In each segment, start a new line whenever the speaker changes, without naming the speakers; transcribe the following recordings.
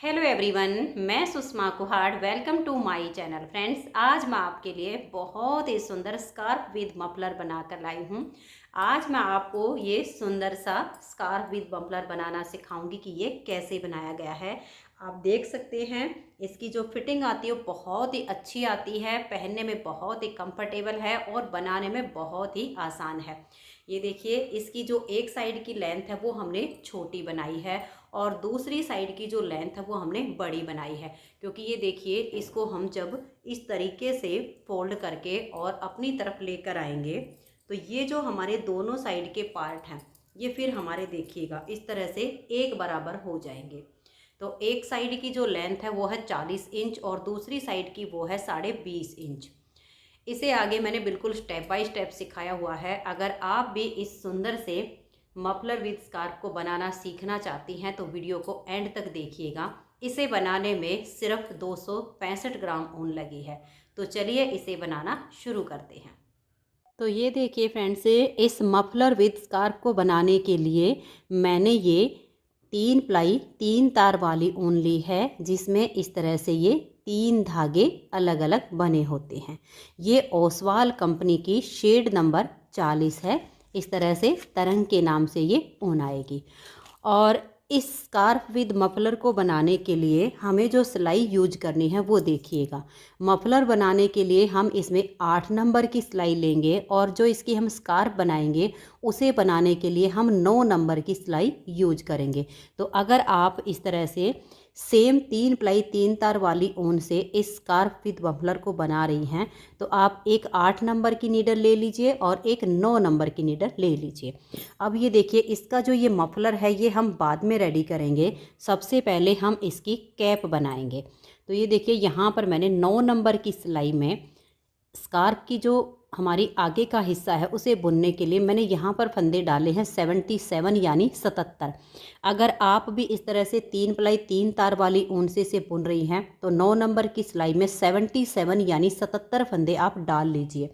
Hello everyone, मैं Sushma Kuhad. Welcome to my channel. Friends, आज मैं आपके लिए बहुत ही सुंदर स्कार्फ विद मफलर बनाकर लाई हूँ। आज मैं आपको ये सुंदर सा स्कार्फ विद मफलर बनाना सिखाऊंगी कि ये कैसे बनाया गया है। आप देख सकते हैं इसकी जो फिटिंग आती है वो बहुत ही अच्छी आती है, पहनने में बहुत ही कंफर्टेबल है और बनाने में बहुत ही आसान है। ये देखिए, इसकी जो एक साइड की लेंथ है वो हमने छोटी बनाई है और दूसरी साइड की जो लेंथ है वो हमने बड़ी बनाई है, क्योंकि ये देखिए, इसको हम जब इस तरीके से फोल्ड करके और अपनी तरफ लेकर आएंगे तो ये जो हमारे दोनों साइड के पार्ट हैं ये फिर हमारे देखिएगा इस तरह से एक बराबर हो जाएंगे। तो एक साइड की जो लेंथ है वो है 40 इंच और दूसरी साइड की वो है 20.5 इंच। इसे आगे मैंने बिल्कुल स्टेप बाय स्टेप सिखाया हुआ है। अगर आप भी इस सुंदर से मफलर विद स्कार्फ को बनाना सीखना चाहती हैं तो वीडियो को एंड तक देखिएगा। इसे बनाने में सिर्फ 265 ग्राम ऊन लगी है। तो चलिए इसे बनाना शुरू करते हैं। तो ये देखिए फ्रेंड्स, इस मफलर विद स्कार्फ को बनाने के लिए मैंने ये 3 प्लाई 3 तार वाली ऊन ली है, जिसमें इस तरह से ये 3 धागे अलग अलग बने होते हैं। ये ओसवाल कंपनी की शेड नंबर 40 है। इस तरह से तरंग के नाम से ये ऊन आएगी। और इस स्कार्फ विद मफलर को बनाने के लिए हमें जो सिलाई यूज करनी है वो देखिएगा। मफलर बनाने के लिए हम इसमें 8 नंबर की सिलाई लेंगे और जो इसकी हम स्कार्फ बनाएंगे उसे बनाने के लिए हम 9 नंबर की सिलाई यूज करेंगे। तो अगर आप इस तरह से सेम 3 प्लाई 3 तार वाली ऊन से इस स्कार्फ विद मफलर को बना रही हैं तो आप एक 8 नंबर की नीडल ले लीजिए और एक 9 नंबर की नीडल ले लीजिए। अब ये देखिए, इसका जो ये मफलर है ये हम बाद में रेडी करेंगे। सबसे पहले हम इसकी कैप बनाएंगे। तो ये देखिए, यहाँ पर मैंने 9 नंबर की सिलाई में स्कार्फ की जो हमारी आगे का हिस्सा है उसे बुनने के लिए मैंने यहाँ पर फंदे डाले हैं 77 यानी 77। अगर आप भी इस तरह से 3 प्लाई 3 तार वाली ऊन से इसे बुन रही हैं तो 9 नंबर की सिलाई में 77 यानी 77 फंदे आप डाल लीजिए।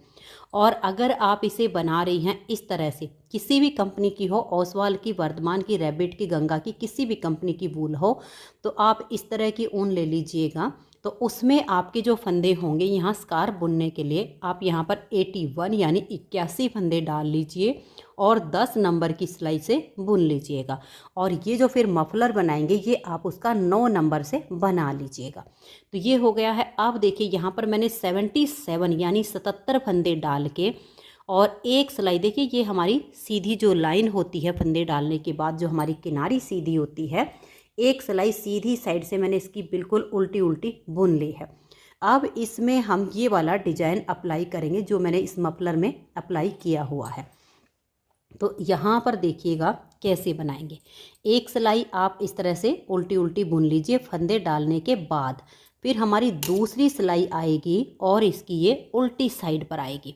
और अगर आप इसे बना रही हैं इस तरह से, किसी भी कंपनी की हो, ओसवाल की, वर्धमान की, रैबिट की, गंगा की, किसी भी कंपनी की वूल हो, तो आप इस तरह की ऊन ले लीजिएगा। तो उसमें आपके जो फंदे होंगे यहाँ स्कार्फ बुनने के लिए, आप यहाँ पर 81 यानी 81 फंदे डाल लीजिए और 10 नंबर की सिलाई से बुन लीजिएगा। और ये जो फिर मफलर बनाएंगे ये आप उसका 9 नंबर से बना लीजिएगा। तो ये हो गया है। अब देखिए, यहाँ पर मैंने 77 यानी 77 फंदे डाल के और एक सिलाई, देखिए ये हमारी सीधी जो लाइन होती है फंदे डालने के बाद जो हमारी किनारी सीधी होती है, एक सिलाई सीधी साइड से मैंने इसकी बिल्कुल उल्टी उल्टी बुन ली है। अब इसमें हम ये वाला डिजाइन अप्लाई करेंगे जो मैंने इस मफलर में अप्लाई किया हुआ है। तो यहाँ पर देखिएगा कैसे बनाएंगे। एक सिलाई आप इस तरह से उल्टी उल्टी बुन लीजिए फंदे डालने के बाद। फिर हमारी दूसरी सिलाई आएगी और इसकी ये उल्टी साइड पर आएगी।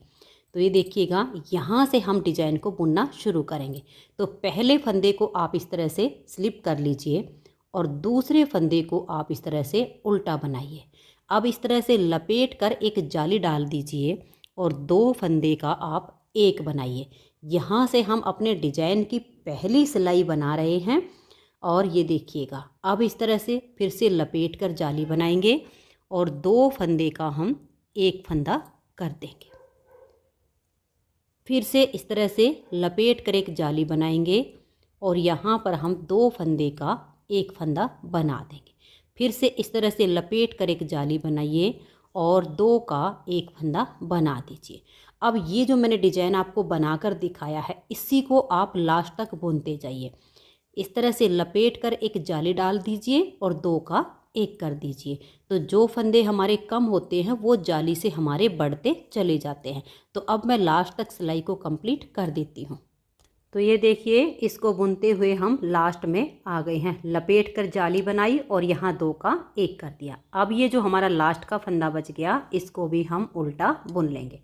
तो ये देखिएगा, यहाँ से हम डिजाइन को बुनना शुरू करेंगे। तो पहले फंदे को आप इस तरह से स्लिप कर लीजिए और दूसरे फंदे को आप इस तरह से उल्टा बनाइए। अब इस तरह से लपेट कर एक जाली डाल दीजिए और 2 फंदे का आप एक बनाइए। यहाँ से हम अपने डिजाइन की पहली सिलाई बना रहे हैं। और ये देखिएगा, अब इस तरह से फिर से लपेट कर जाली बनाएंगे और 2 फंदे का हम एक फंदा कर देंगे। फिर से इस तरह से लपेट कर एक जाली बनाएंगे और यहाँ पर हम 2 फंदे का एक फंदा बना देंगे। फिर से इस तरह से लपेट कर एक जाली बनाइए और 2 का एक फंदा बना दीजिए। अब ये जो मैंने डिजाइन आपको बनाकर दिखाया है इसी को आप लास्ट तक बुनते जाइए। इस तरह से लपेट कर एक जाली डाल दीजिए और 2 का एक कर दीजिए। तो जो फंदे हमारे कम होते हैं वो जाली से हमारे बढ़ते चले जाते हैं। तो अब मैं लास्ट तक सिलाई को कंप्लीट कर देती हूँ। तो ये देखिए, इसको बुनते हुए हम लास्ट में आ गए हैं। लपेट कर जाली बनाई और यहाँ 2 का एक कर दिया। अब ये जो हमारा लास्ट का फंदा बच गया इसको भी हम उल्टा बुन लेंगे।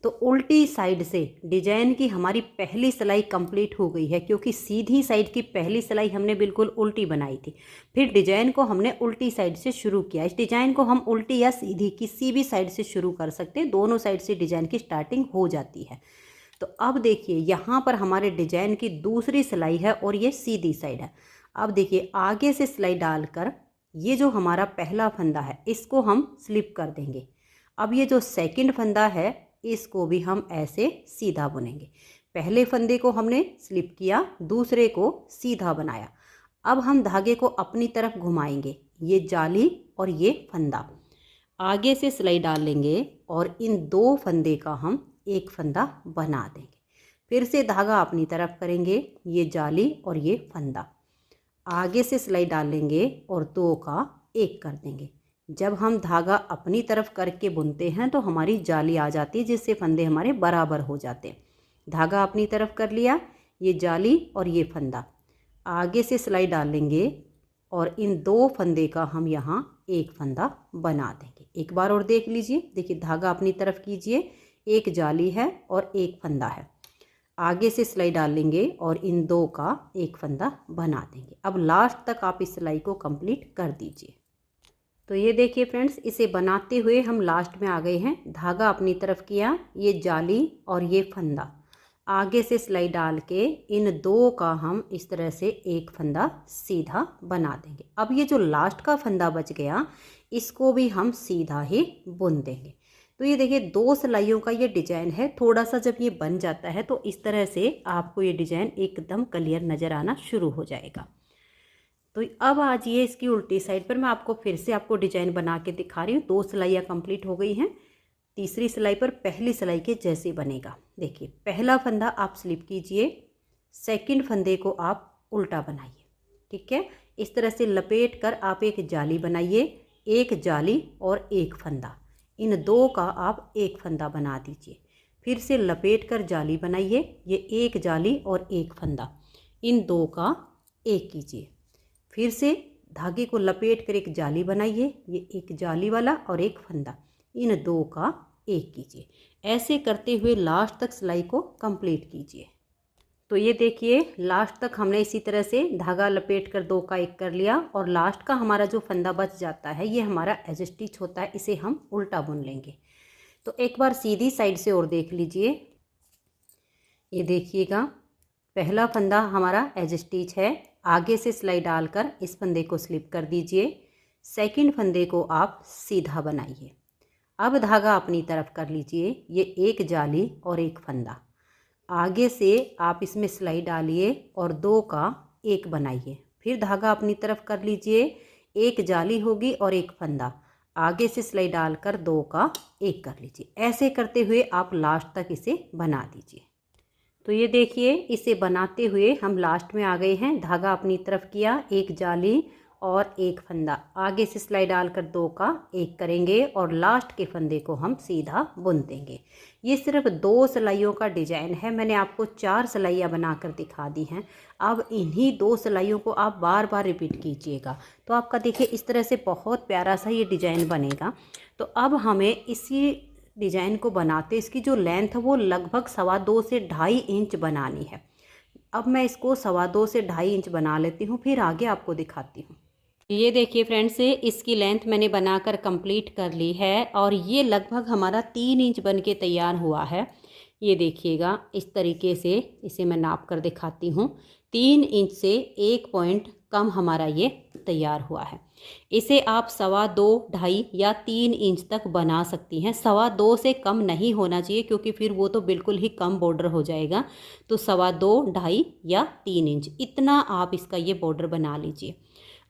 तो उल्टी साइड से डिजाइन की हमारी पहली सिलाई कंप्लीट हो गई है, क्योंकि सीधी साइड की पहली सिलाई हमने बिल्कुल उल्टी बनाई थी। फिर डिजाइन को हमने उल्टी साइड से शुरू किया। इस डिजाइन को हम उल्टी या सीधी किसी भी साइड से शुरू कर सकते हैं, दोनों साइड से डिजाइन की स्टार्टिंग हो जाती है। तो अब देखिए, यहाँ पर हमारे डिजाइन की दूसरी सिलाई है और ये सीधी साइड है। अब देखिए, आगे से सिलाई डालकर ये जो हमारा पहला फंदा है इसको हम स्लिप कर देंगे। अब ये जो सेकंड फंदा है इसको भी हम ऐसे सीधा बुनेंगे। पहले फंदे को हमने स्लिप किया, दूसरे को सीधा बनाया। अब हम धागे को अपनी तरफ घुमाएंगे, ये जाली और ये फंदा। आगे से सिलाई डाल लेंगे और इन दो फंदे का हम एक फंदा बना देंगे। फिर से धागा अपनी तरफ करेंगे, ये जाली और ये फंदा। आगे से सिलाई डाल लेंगे और दो का एक कर देंगे। जब हम धागा अपनी तरफ करके बुनते हैं तो हमारी जाली आ जाती है, जिससे फंदे हमारे बराबर हो जाते हैं। धागा अपनी तरफ कर लिया, ये जाली और ये फंदा। आगे से सिलाई डाल लेंगे और इन दो फंदे का हम यहाँ एक फंदा बना देंगे। एक बार और देख लीजिए, देखिए धागा अपनी तरफ कीजिए, एक जाली है और एक फंदा है। आगे से सिलाई डाल लेंगे और इन दो का एक फंदा बना देंगे। अब लास्ट तक आप इस सिलाई को कंप्लीट कर दीजिए। तो ये देखिए फ्रेंड्स, इसे बनाते हुए हम लास्ट में आ गए हैं। धागा अपनी तरफ किया, ये जाली और ये फंदा। आगे से सिलाई डाल के इन दो का हम इस तरह से एक फंदा सीधा बना देंगे। अब ये जो लास्ट का फंदा बच गया इसको भी हम सीधा ही बुन देंगे। तो ये देखिए दो सिलाइयों का ये डिजाइन है। थोड़ा सा जब ये बन जाता है तो इस तरह से आपको ये डिजाइन एकदम क्लियर नज़र आना शुरू हो जाएगा। तो अब आज ये इसकी उल्टी साइड पर मैं आपको फिर से आपको डिजाइन बना के दिखा रही हूँ। दो सिलाइयाँ कंप्लीट हो गई हैं। तीसरी सिलाई पर पहली सिलाई के जैसे बनेगा। देखिए पहला फंदा आप स्लिप कीजिए, सेकंड फंदे को आप उल्टा बनाइए। ठीक है, इस तरह से लपेट कर आप एक जाली बनाइए, एक जाली और एक फंदा। इन दो का आप एक फंदा बना दीजिए। फिर से लपेट कर जाली बनाइए, ये एक जाली और एक फंदा। इन दो का एक कीजिए। फिर से धागे को लपेट कर एक जाली बनाइए, ये एक जाली वाला और एक फंदा। इन दो का एक कीजिए। ऐसे करते हुए लास्ट तक सिलाई को कंप्लीट कीजिए। तो ये देखिए लास्ट तक हमने इसी तरह से धागा लपेट कर दो का एक कर लिया और लास्ट का हमारा जो फंदा बच जाता है ये हमारा एज स्टिच होता है, इसे हम उल्टा बुन लेंगे। तो एक बार सीधी साइड से और देख लीजिए। ये देखिएगा पहला फंदा हमारा एज स्टिच है। आगे से सिलाई डालकर इस फंदे को स्लिप कर दीजिए। सेकंड फंदे को आप सीधा बनाइए। अब धागा अपनी तरफ कर लीजिए, ये एक जाली और एक फंदा। आगे से आप इसमें सिलाई डालिए और दो का एक बनाइए। फिर धागा अपनी तरफ कर लीजिए, एक जाली होगी और एक फंदा। आगे से सिलाई डालकर दो का एक कर लीजिए। ऐसे करते हुए आप लास्ट तक इसे बना दीजिए। तो ये देखिए इसे बनाते हुए हम लास्ट में आ गए हैं। धागा अपनी तरफ किया, एक जाली और एक फंदा। आगे से सिलाई डालकर दो का एक करेंगे और लास्ट के फंदे को हम सीधा बुन देंगे। ये सिर्फ दो सिलाइयों का डिजाइन है। मैंने आपको 4 सिलाइयाँ बनाकर दिखा दी हैं। अब इन्हीं 2 सिलाइयों को आप बार बार रिपीट कीजिएगा तो आपका देखिए इस तरह से बहुत प्यारा सा ये डिजाइन बनेगा। तो अब हमें इसी डिजाइन को बनाते इसकी जो लेंथ है वो लगभग 2.25 से 2.5 इंच बनानी है। अब मैं इसको 2.25 से 2.5 इंच बना लेती हूँ, फिर आगे आपको दिखाती हूँ। ये देखिए फ्रेंड्स, इसकी लेंथ मैंने बनाकर कंप्लीट कर ली है और ये लगभग हमारा 3 इंच बन के तैयार हुआ है। ये देखिएगा इस तरीके से इसे मैं नाप कर दिखाती हूँ। 3 इंच से 1 पॉइंट कम हमारा ये तैयार हुआ है। इसे आप 2.25, 2.5 या 3 इंच तक बना सकती हैं। 2.25 से कम नहीं होना चाहिए क्योंकि फिर वो तो बिल्कुल ही कम बॉर्डर हो जाएगा। तो 2.25, 2.5 या 3 इंच इतना आप इसका ये बॉर्डर बना लीजिए।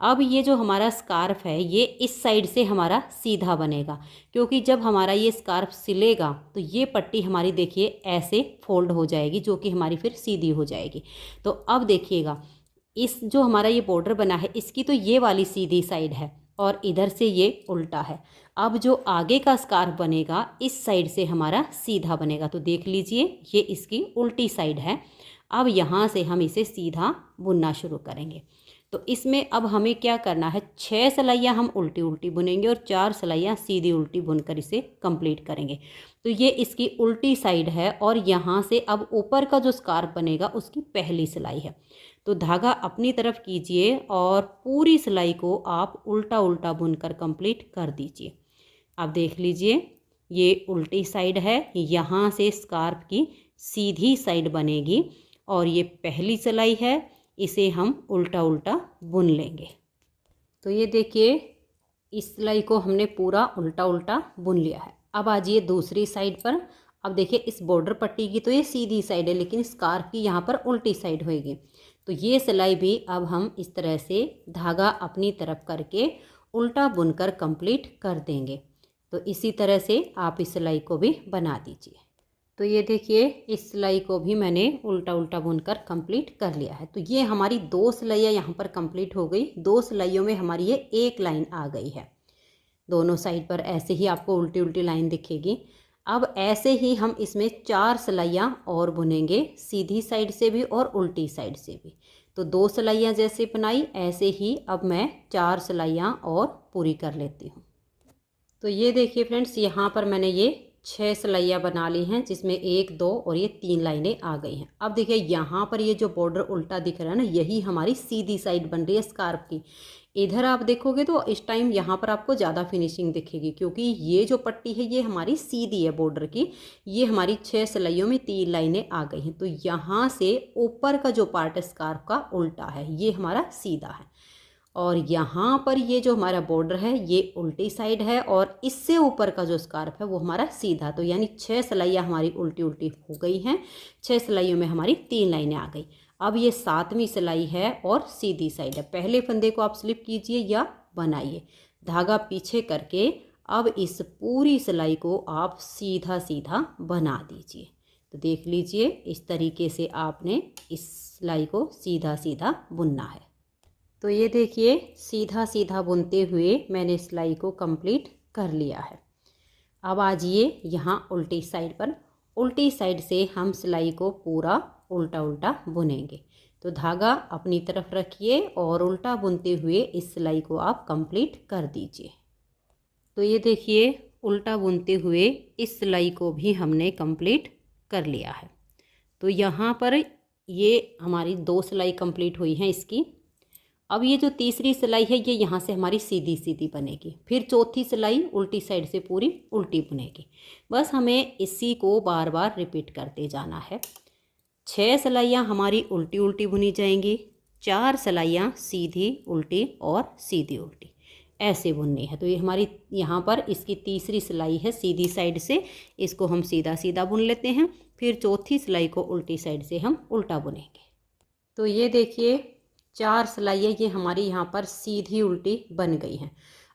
अब ये जो हमारा स्कार्फ है ये इस साइड से हमारा सीधा बनेगा क्योंकि जब हमारा ये स्कार्फ सिलेगा तो ये पट्टी हमारी देखिए ऐसे फोल्ड हो जाएगी जो कि हमारी फिर सीधी हो जाएगी। तो अब देखिएगा इस जो हमारा ये बॉर्डर बना है इसकी तो ये वाली सीधी साइड है और इधर से ये उल्टा है। अब जो आगे का स्कार्फ बनेगा इस साइड से हमारा सीधा बनेगा। तो देख लीजिए ये इसकी उल्टी साइड है। अब यहाँ से हम इसे सीधा बुनना शुरू करेंगे। तो इसमें अब हमें क्या करना है, 6 सिलाइयाँ हम उल्टी उल्टी बुनेंगे और 4 सिलाइयाँ सीधी उल्टी बुनकर इसे कंप्लीट करेंगे। तो ये इसकी उल्टी साइड है और यहाँ से अब ऊपर का जो स्कार्फ बनेगा उसकी पहली सिलाई है। तो धागा अपनी तरफ कीजिए और पूरी सिलाई को आप उल्टा उल्टा बुनकर कंप्लीट कर दीजिए। अब देख लीजिए ये उल्टी साइड है, यहाँ से स्कार्फ की सीधी साइड बनेगी और ये पहली सिलाई है, इसे हम उल्टा उल्टा बुन लेंगे। तो ये देखिए इस सिलाई को हमने पूरा उल्टा उल्टा बुन लिया है। अब आ जाइए दूसरी साइड पर। अब देखिए इस बॉर्डर पट्टी की तो ये सीधी साइड है, लेकिन स्कार्फ की यहाँ पर उल्टी साइड होएगी। तो ये सिलाई भी अब हम इस तरह से धागा अपनी तरफ करके उल्टा बुनकर कंप्लीट कर देंगे। तो इसी तरह से आप इस सिलाई को भी बना दीजिए। तो ये देखिए इस सिलाई को भी मैंने उल्टा उल्टा बुनकर कंप्लीट कर लिया है। तो ये हमारी 2 सिलाइयाँ यहाँ पर कंप्लीट हो गई। 2 सिलाइयों में हमारी ये एक लाइन आ गई है। दोनों साइड पर ऐसे ही आपको उल्टी उल्टी लाइन दिखेगी। अब ऐसे ही हम इसमें 4 सिलाइयाँ और बुनेंगे, सीधी साइड से भी और उल्टी साइड से भी। तो 2 सिलाइयाँ जैसे बनाई ऐसे ही अब मैं 4 सिलाइयाँ और पूरी कर लेती हूँ। तो ये देखिए फ्रेंड्स, यहाँ पर मैंने ये 6 सिलाइयाँ बना ली हैं, जिसमें 1 2 और ये 3 लाइनें आ गई हैं। अब देखिए यहाँ पर ये जो बॉर्डर उल्टा दिख रहा है ना, यही हमारी सीधी साइड बन रही है स्कार्फ की। इधर आप देखोगे तो इस टाइम यहाँ पर आपको ज़्यादा फिनिशिंग दिखेगी, क्योंकि ये जो पट्टी है ये हमारी सीधी है बॉर्डर की। ये हमारी 6 सिलाइयों में 3 लाइनें आ गई हैं। तो यहाँ से ऊपर का जो पार्ट स्कार्फ का उल्टा है, ये हमारा सीधा है। और यहाँ पर ये जो हमारा बॉर्डर है ये उल्टी साइड है, और इससे ऊपर का जो स्कार्फ है वो हमारा सीधा। तो यानी 6 सिलाइयाँ हमारी उल्टी उल्टी हो गई हैं। 6 सिलाइयों में हमारी 3 लाइनें आ गई। अब ये 7वीं सिलाई है और सीधी साइड है। पहले फंदे को आप स्लिप कीजिए या बनाइए, धागा पीछे करके अब इस पूरी सिलाई को आप सीधा सीधा बना दीजिए। तो देख लीजिए इस तरीके से आपने इस सिलाई को सीधा सीधा बुनना है। तो ये देखिए सीधा सीधा बुनते हुए मैंने सिलाई को कंप्लीट कर लिया है। अब आ जाइए यहाँ उल्टी साइड पर। उल्टी साइड से हम सिलाई को पूरा उल्टा उल्टा बुनेंगे। तो धागा अपनी तरफ रखिए और उल्टा बुनते हुए इस सिलाई को आप कंप्लीट कर दीजिए। तो ये देखिए उल्टा बुनते हुए इस सिलाई को भी हमने कंप्लीट कर लिया है। तो यहाँ पर ये हमारी 2 सिलाई कंप्लीट हुई हैं इसकी। अब ये जो तीसरी सिलाई है ये यहाँ से हमारी सीधी सीधी बनेगी, फिर चौथी सिलाई उल्टी साइड से पूरी उल्टी बुनेगी। बस हमें इसी को बार बार रिपीट करते जाना है। 6 सिलाइयाँ हमारी उल्टी उल्टी बुनी जाएंगी, 4 सिलाइयाँ सीधी उल्टी और सीधी उल्टी ऐसे बुननी है। तो ये हमारी यहाँ पर इसकी तीसरी सिलाई है सीधी साइड से, इसको हम सीधा सीधा बुन लेते हैं। फिर चौथी सिलाई को उल्टी साइड से हम उल्टा बुनेंगे। तो ये देखिए 4 सिलाइयाँ ये हमारी यहाँ पर सीधी उल्टी बन गई हैं।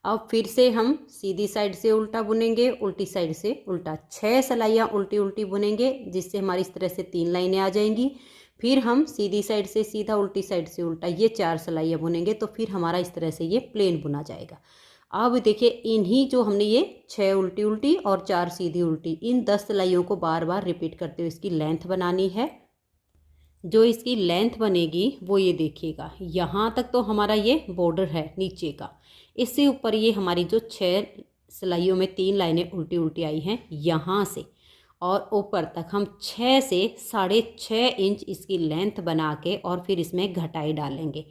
अब फिर से हम सीधी साइड से उल्टा बुनेंगे, उल्टी साइड से उल्टा। 6 सिलाइयाँ उल्टी उल्टी बुनेंगे, जिससे हमारी इस तरह से 3 लाइनें आ जाएंगी। फिर हम सीधी साइड से सीधा, उल्टी साइड से उल्टा, ये 4 सिलाइयाँ बुनेंगे। तो फिर हमारा इस तरह से ये प्लेन बुना जाएगा। अब देखिए इन्हीं जो हमने ये 6 उल्टी उल्टी और 4 सीधी उल्टी, इन 10 सिलाइयों को बार बार रिपीट करते हुए इसकी लेंथ बनानी है। जो इसकी लेंथ बनेगी वो ये देखिएगा, यहाँ तक तो हमारा ये बॉर्डर है नीचे का। इससे ऊपर ये हमारी जो 6 सिलाइयों में 3 लाइनें उल्टी उल्टी आई हैं, यहाँ से और ऊपर तक हम 6 से 6.5 इंच इसकी लेंथ बना के और फिर इसमें घटाई डालेंगे।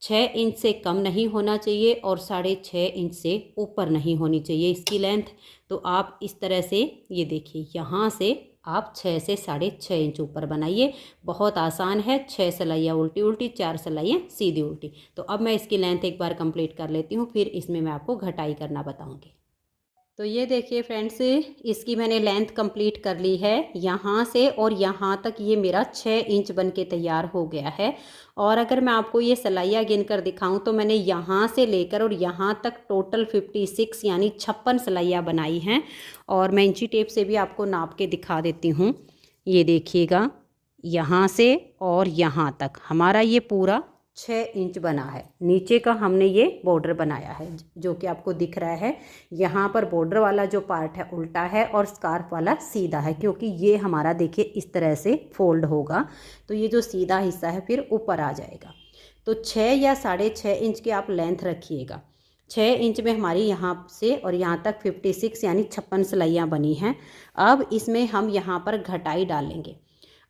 6 इंच से कम नहीं होना चाहिए और 6.5 इंच से ऊपर नहीं होनी चाहिए इसकी लेंथ। तो आप इस तरह से ये देखिए, यहाँ से आप 6 से 6.5 इंच ऊपर बनाइए। बहुत आसान है। 6 सिलाइयाँ उल्टी उल्टी, 4 सिलाइयाँ सीधी उल्टी। तो अब मैं इसकी लेंथ एक बार कंप्लीट कर लेती हूँ, फिर इसमें मैं आपको घटाई करना बताऊँगी। तो ये देखिए फ्रेंड्स, इसकी मैंने लेंथ कंप्लीट कर ली है। यहाँ से और यहाँ तक ये मेरा 6 इंच बन के तैयार हो गया है। और अगर मैं आपको ये सिलाइयाँ गिन कर दिखाऊँ तो मैंने यहाँ से लेकर और यहाँ तक टोटल 56 यानी 56 सिलाइयाँ बनाई हैं। और मैं इंची टेप से भी आपको नाप के दिखा देती हूँ। ये देखिएगा, यहाँ से और यहाँ तक हमारा ये पूरा 6 इंच बना है। नीचे का हमने ये बॉर्डर बनाया है जो कि आपको दिख रहा है। यहाँ पर बॉर्डर वाला जो पार्ट है उल्टा है और स्कार्फ वाला सीधा है, क्योंकि ये हमारा देखिए इस तरह से फोल्ड होगा। तो ये जो सीधा हिस्सा है फिर ऊपर आ जाएगा। तो 6 या 6.5 इंच की आप लेंथ रखिएगा। 6 इंच में हमारी यहाँ से और यहाँ तक 56 यानी 56 सिलाइयाँ बनी हैं। अब इसमें हम यहाँ पर घटाई डालेंगे।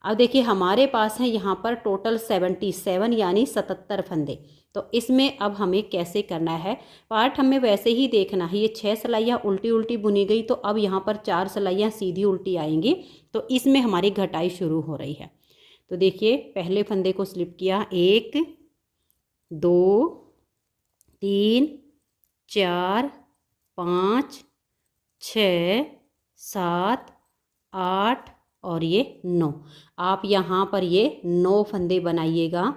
अब देखिए हमारे पास है यहाँ पर टोटल 77 यानी 77 फंदे। तो इसमें अब हमें कैसे करना है, पार्ट हमें वैसे ही देखना है। ये 6 सिलाइयाँ उल्टी उल्टी बुनी गई, तो अब यहाँ पर 4 सिलाइयाँ सीधी उल्टी आएंगी। तो इसमें हमारी घटाई शुरू हो रही है। तो देखिए पहले फंदे को स्लिप किया, 1 2 3 4 5 6 7 8 और ये 9। आप यहाँ पर ये 9 फंदे बनाइएगा।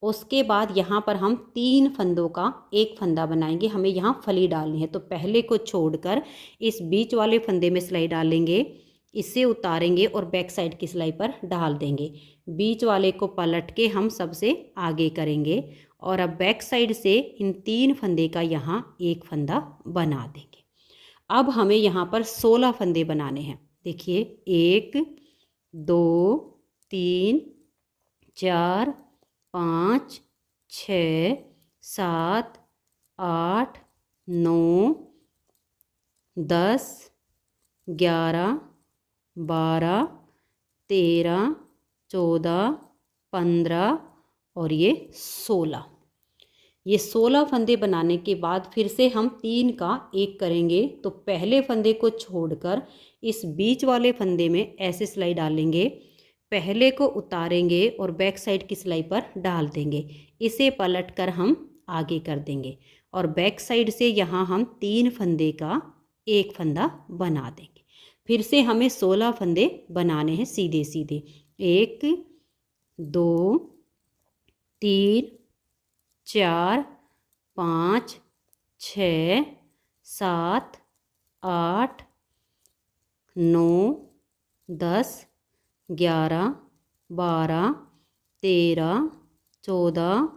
उसके बाद यहाँ पर हम 3 फंदों का एक फंदा बनाएंगे। हमें यहाँ फली डालनी है, तो पहले को छोड़कर इस बीच वाले फंदे में सिलाई डालेंगे, इसे उतारेंगे और बैक साइड की सिलाई पर डाल देंगे। बीच वाले को पलट के हम सबसे आगे करेंगे और अब बैक साइड से इन 3 फंदे का यहाँ एक फंदा बना देंगे। अब हमें यहाँ पर 16 फंदे बनाने हैं। देखिए 1 2 3 4 5 6 7 8 9 10 11 12 13 14 15 और ये 16। ये 16 फंदे बनाने के बाद फिर से हम 3 का एक करेंगे। तो पहले फंदे को छोड़कर इस बीच वाले फंदे में ऐसे सिलाई डालेंगे, पहले को उतारेंगे और बैक साइड की सिलाई पर डाल देंगे। इसे पलटकर हम आगे कर देंगे और बैक साइड से यहाँ हम 3 फंदे का एक फंदा बना देंगे। फिर से हमें 16 फंदे बनाने हैं सीधे सीधे। 1 2 3 4 5 6 7 8 9 10 11 12 13 14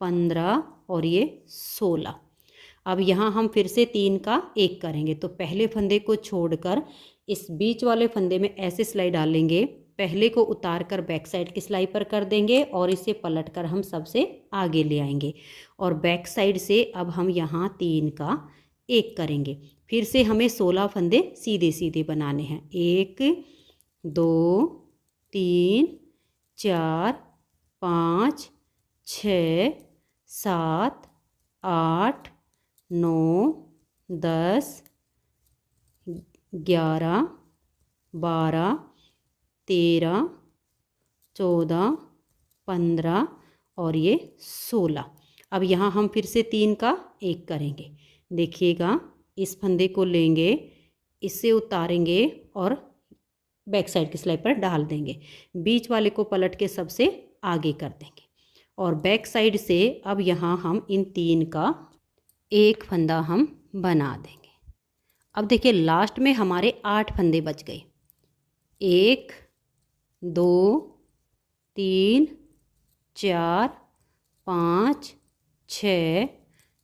15 और ये 16। अब यहाँ हम फिर से 3 का एक करेंगे। तो पहले फंदे को छोड़कर इस बीच वाले फंदे में ऐसे सिलाई डालेंगे, पहले को उतार कर बैक साइड की सिलाई पर कर देंगे और इसे पलटकर हम सबसे आगे ले आएंगे और बैक साइड से अब हम यहाँ 3 का एक करेंगे। फिर से हमें 16 फंदे सीधे सीधे बनाने हैं। 1 2 3 4 5 6 7 8 9 10 11 12 13 14 15 और ये 16। अब यहाँ हम फिर से 3 का एक करेंगे। देखिएगा, इस फंदे को लेंगे, इससे उतारेंगे और बैक साइड की सिलाई पर डाल देंगे। बीच वाले को पलट के सबसे आगे कर देंगे और बैक साइड से अब यहाँ हम इन 3 का एक फंदा हम बना देंगे। अब देखिए लास्ट में हमारे 8 फंदे बच गए। 1 2 3 4 5 6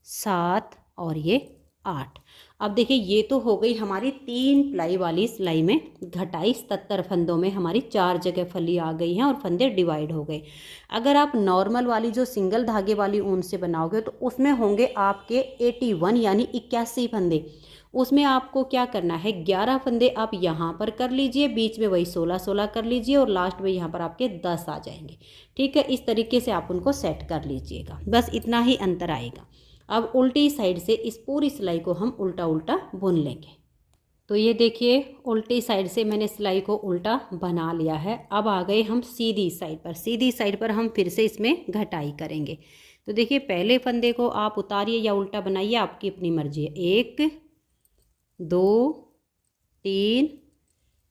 7 और ये 8। अब देखिए ये तो हो गई हमारी 3 प्लाई वाली सिलाई में घटाई। 77 फंदों में हमारी 4 जगह फली आ गई हैं और फंदे डिवाइड हो गए। अगर आप नॉर्मल वाली जो सिंगल धागे वाली ऊन से बनाओगे तो उसमें होंगे आपके 81 यानी 81 फंदे। उसमें आपको क्या करना है, 11 फंदे आप यहाँ पर कर लीजिए, बीच में वही 16 कर लीजिए और लास्ट में यहाँ पर आपके 10 आ जाएंगे। ठीक है, इस तरीके से आप उनको सेट कर लीजिएगा। बस इतना ही अंतर आएगा। अब उल्टी साइड से इस पूरी सिलाई को हम उल्टा उल्टा बुन लेंगे। तो ये देखिए उल्टी साइड से मैंने सिलाई को उल्टा बना लिया है। अब आ गए हम सीधी साइड पर। सीधी साइड पर हम फिर से इसमें घटाई करेंगे। तो देखिए पहले फंदे को आप उतारिए या उल्टा बनाइए, आपकी अपनी मर्जी है। 1 2 3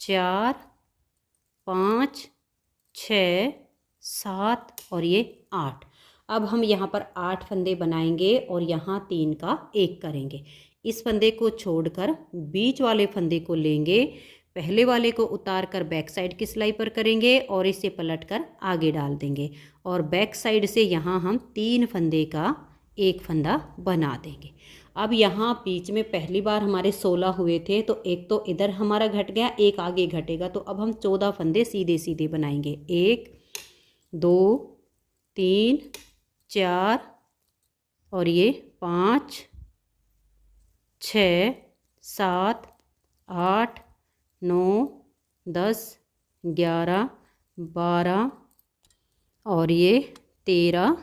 4 5 6 7 और ये 8। अब हम यहाँ पर 8 फंदे बनाएंगे और यहाँ 3 का एक करेंगे। इस फंदे को छोड़कर बीच वाले फंदे को लेंगे, पहले वाले को उतार कर बैक साइड की सिलाई पर करेंगे और इसे पलटकर आगे डाल देंगे और बैक साइड से यहाँ हम 3 फंदे का एक फंदा बना देंगे। अब यहाँ बीच में पहली बार हमारे 16 हुए थे, तो एक तो इधर हमारा घट गया, एक आगे घटेगा, तो अब हम 14 फंदे सीधे सीधे बनाएंगे। 1 2 3 4 और ये 5 6 7 8 9 10 11 12 और ये 13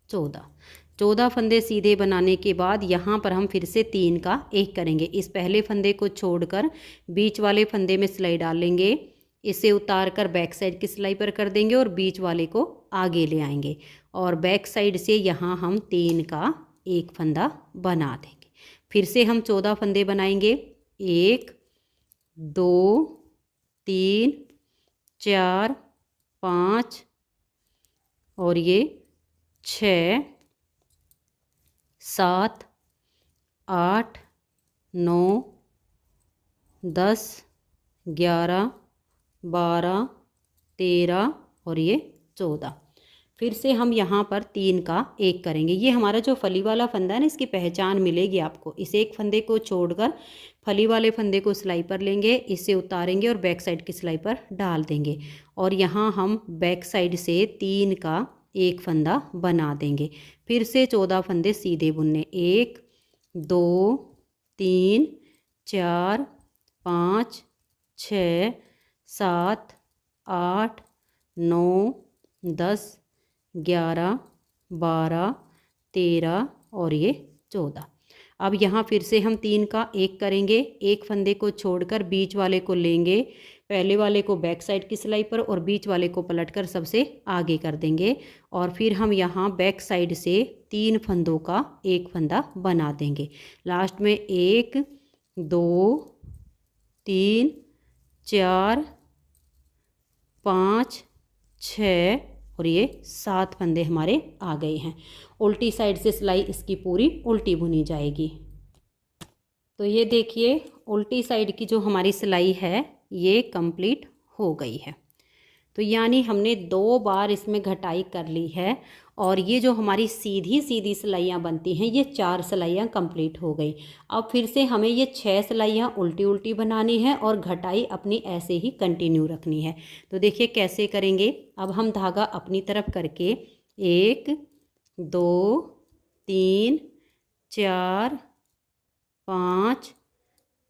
14 फंदे सीधे बनाने के बाद यहाँ पर हम फिर से 3 का एक करेंगे। इस पहले फंदे को छोड़कर बीच वाले फंदे में सिलाई डालेंगे, इसे उतार कर बैक साइड की सिलाई पर कर देंगे और बीच वाले को आगे ले आएंगे और बैक साइड से यहाँ हम 3 का एक फंदा बना देंगे। फिर से हम 14 फंदे बनाएंगे। 1 2 3 4 5 और ये 6 7 8 9 10 11 12 13 और ये 14। फिर से हम यहाँ पर 3 का 1 करेंगे। ये हमारा जो फली वाला फंदा है ना, इसकी पहचान मिलेगी आपको। इस एक फंदे को छोड़कर फली वाले फंदे को सिलाई पर लेंगे, इसे उतारेंगे और बैक साइड की सिलाई पर डाल देंगे। और यहाँ हम बैक साइड से 3 का 1 फंदा बना देंगे। फिर से 14 फंदे सीधे बुनने। 1 2 3 4 5 6 7 8 9 10 11 12 13 और ये 14। अब यहाँ फिर से हम 3 का 1 करेंगे। एक फंदे को छोड़कर बीच वाले को लेंगे, पहले वाले को बैक साइड की सिलाई पर और बीच वाले को पलटकर सबसे आगे कर देंगे। और फिर हम यहाँ बैक साइड से 3 फंदों का 1 फंदा बना देंगे। लास्ट में 1 2 3 4 5 6 और ये 7 फंदे हमारे आ गए हैं। उल्टी साइड से सिलाई इसकी पूरी उल्टी बुनी जाएगी। तो ये देखिए उल्टी साइड की जो हमारी सिलाई है ये कंप्लीट हो गई है। तो यानी हमने 2 बार इसमें घटाई कर ली है। और ये जो हमारी सीधी सीधी सिलाइयाँ बनती हैं ये 4 सिलाइयाँ कंप्लीट हो गई। अब फिर से हमें ये 6 सिलाइयाँ उल्टी उल्टी बनानी है और घटाई अपनी ऐसे ही कंटिन्यू रखनी है। तो देखिए कैसे करेंगे। अब हम धागा अपनी तरफ करके 1 2 3 4 5